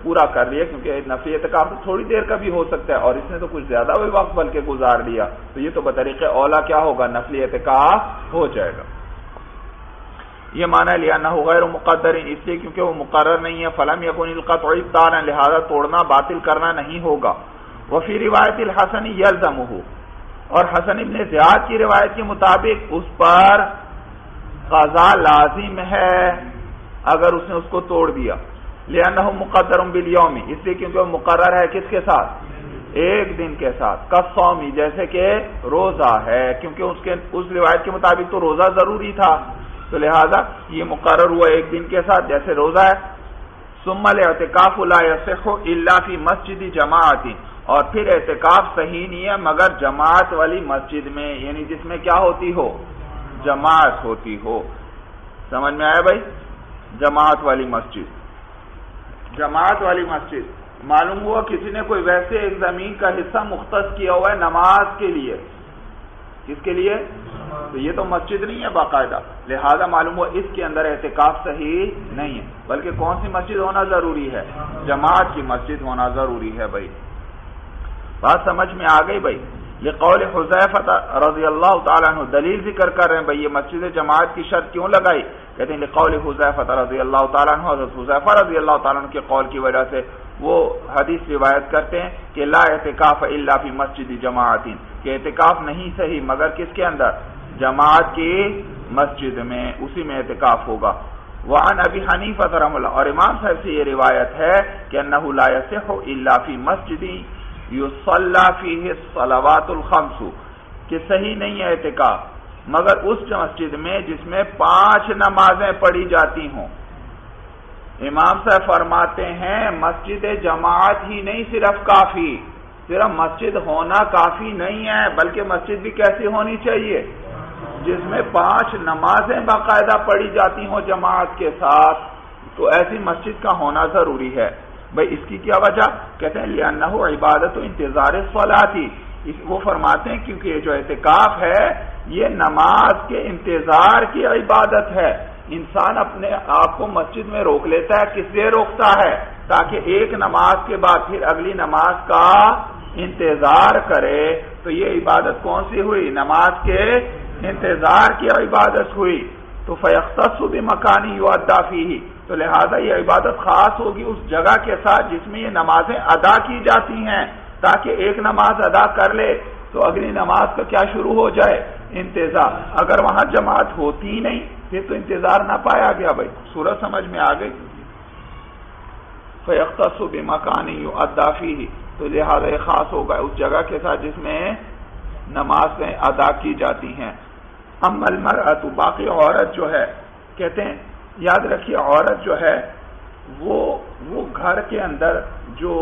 پورا کر لیا، کیونکہ نفلی اعتکاف تو تھوڑی دیر کا بھی ہو سکتا ہے اور اس نے تو کچھ زیادہ بھی وقت بلکہ گزار لیا، تو یہ تو بطریق اولا کیا ہوگا؟ نفلی اعتکاف ہو جائے گا۔ یہ معنی لأنہ غیر مقدر، اس لیے کیونکہ وہ مقرر نہیں ہے۔ فلم یکن القطع ابطالا، لہذا توڑنا باطل کرنا نہیں ہوگا۔ وفی روایت الحسن یلزمہ، اور حسن ابن زیاد کی روایت کے مطابق اس پر قضا لازم ہے اگر اس نے اس کو توڑ دیا۔ لأنہ مقدر بالیوم، اس لیے کیونکہ وہ مقرر ہے کس کے ساتھ؟ 1 دن کے ساتھ۔ کالصوم، جیسے کہ روزہ ہے، کیونکہ اس روایت کے مطابق تو روزہ ضروری تھا، تو لہذا یہ مقرر ہوا 1 دن کے ساتھ جیسے روزہ ہے۔ ثم الاعتکاف لا یصح الا فی مسجد جماعت، اور پھر اعتکاف صحیح نہیں ہے مگر جماعت والی مسجد میں، یعنی جس میں کیا ہوتی ہو؟ جماعت ہوتی ہو۔ سمجھ میں آیا بھائی؟ جماعت والی مسجد، جماعت والی مسجد معلوم ہوا کسی نے کوئی ویسے ایک زمین کا حصہ مختص کیا ہوا ہے نماز کے لیے، کس کے لیے؟ تو یہ تو مسجد نہیں ہے باقاعدہ، لہذا معلوم ہوا اس کے اندر اعتکاف صحیح نہیں ہے، بلکہ کون سی مسجد ہونا ضروری ہے؟ جماعت کی مسجد ہونا ضروری ہے بھائی۔ بات سمجھ میں آ گئی بھائی؟ لقول حذیفہ رضی اللہ تعالیٰ عنہ، دلیل ذکر کر رہے ہیں بھائی یہ مسجد جماعت کی شرط کیوں لگائی؟ کہتے ہیں لقول حذیفہ رضی اللہ تعالیٰ عنہ، حضرت حذیفہ رضی اللہ تعالیٰ عنہ کے قول کی وجہ سے وہ حدیث روایت کرتے ہیں کہ لا اعتکاف الا فی مسجد جماعت، کہ اعتکاف نہیں صحیح مگر کس کے اندر؟ جماعت کی مسجد میں، اسی میں اعتکاف ہوگا۔ وعن ابی حنیفہ رحمہ اللہ، اور امام صاحب سے یہ روایت ہے کہ انہ لا یصح الا فی مسجد یصلی فیہ الصلوات الخمس، کہ صحیح نہیں ہے اعتکاف مگر اس مسجد میں جس میں 5 نمازیں پڑھی جاتی ہوں۔ امام صاحب فرماتے ہیں مسجد جماعت ہی نہیں صرف کافی، صرف مسجد ہونا کافی نہیں ہے، بلکہ مسجد بھی کیسی ہونی چاہیے جس میں 5 نمازیں باقاعدہ پڑھی جاتی ہوں جماعت کے ساتھ، تو ایسی مسجد کا ہونا ضروری ہے۔ بھئی اس کی کیا وجہ؟ کہتے ہیں لِأَنَّهُ عِبَادَةُ انتظار الصَّلَاةِ، وہ فرماتے ہیں کیونکہ یہ جو اعتکاف ہے یہ نماز کے انتظار کی عبادت ہے۔ انسان اپنے آپ کو مسجد میں روک لیتا ہے، کس لیے روکتا ہے؟ تاکہ ایک نماز کے بعد پھر اگلی نماز کا انتظار کرے۔ تو یہ عبادت کون سی ہوئی؟ نماز کے انتظار کی عبادت ہوئی۔ تو فَيَخْتَصُّ بِمَكَانٍ يُؤَدَّىٰ فِيهِ، تو لہذا یہ عبادت خاص ہوگی اس جگہ کے ساتھ جس میں یہ نمازیں ادا کی جاتی ہیں، تاکہ ایک نماز ادا کر لے تو اگلی نماز کا کیا شروع ہو جائے؟ انتظار۔ اگر وہاں جماعت ہوتی ہی نہیں پھر تو انتظار نہ پایا گیا۔ بھائی سورج سمجھ میں آ گئی؟ فَيَخْتَصُّ بِمَكَانٍ يُؤَدَّىٰ فِيهِ، تو لہذا یہ خاص ہوگا اس جگہ کے ساتھ جس میں نمازیں ادا کی جاتی ہیں۔ اما المرأۃ، باقی عورت جو ہے، کہتے ہیں یاد رکھیے عورت جو ہے وہ گھر کے اندر جو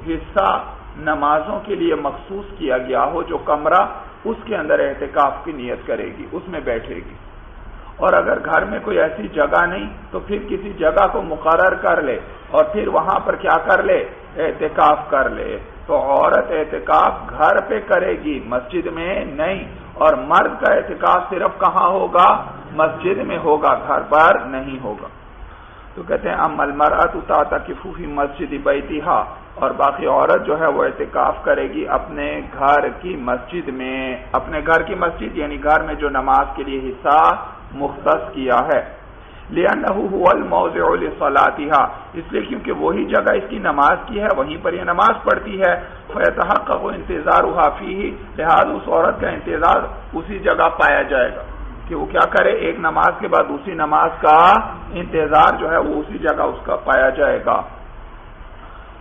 حصہ نمازوں کے لیے مخصوص کیا گیا ہو، جو کمرہ، اس کے اندر اعتکاف کی نیت کرے گی، اس میں بیٹھے گی۔ اور اگر گھر میں کوئی ایسی جگہ نہیں تو پھر کسی جگہ کو مقرر کر لے اور پھر وہاں پر کیا کر لے؟ اعتکاف کر لے۔ تو عورت اعتکاف گھر پہ کرے گی، مسجد میں نہیں، اور مرد کا اعتکاف صرف کہاں ہوگا؟ مسجد میں ہوگا، گھر پر نہیں ہوگا۔ تو کہتے ہیں اما المرأۃ تعتکف فی مسجد بیتہا، اور باقی عورت جو ہے وہ اعتکاف کرے گی اپنے گھر کی مسجد میں، اپنے گھر کی مسجد یعنی گھر میں جو نماز کے لیے حصہ مختص کیا ہے۔ لِأَنَّهُ هُوَ الْمَوْضِعُ لِصَلَاتِهَا، اس لیے کیونکہ وہی جگہ اس کی نماز کی ہے، وہیں پر یہ نماز پڑھتی ہے۔ فَيَتَحَقَّقُ انتظارُهَا فِيهِ، لہذا اس عورت کا انتظار اسی جگہ پایا جائے گا کہ وہ کیا کرے؟ ایک نماز کے بعد دوسری نماز کا انتظار جو ہے وہ اسی جگہ اس کا پایا جائے گا۔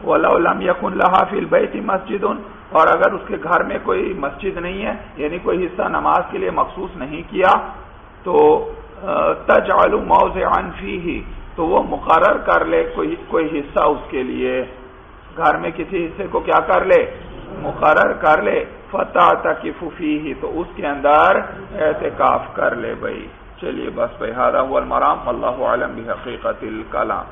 وَلَوْ لَمْ يَكُنْ لَهَا فِي الْبَيْتِ مَسْجِدٌ، اور اگر اس کے گھر میں کوئی مسجد نہیں ہے، یعنی کوئی حصہ نماز کے لیے مخصوص نہیں کیا، تو تجعل موضعا فیہ، تو وہ مقرر کر لے کوئی حصہ اس کے لیے، گھر میں کسی حصے کو کیا کر لے؟ مقرر کر لے۔ فتعتکف فیہ، تو اس کے اندر اعتکاف کر لے۔ بھائی چلیے بس بھائی، ھذا ھو المرام، واللہ اعلم بحقیقت الکلام۔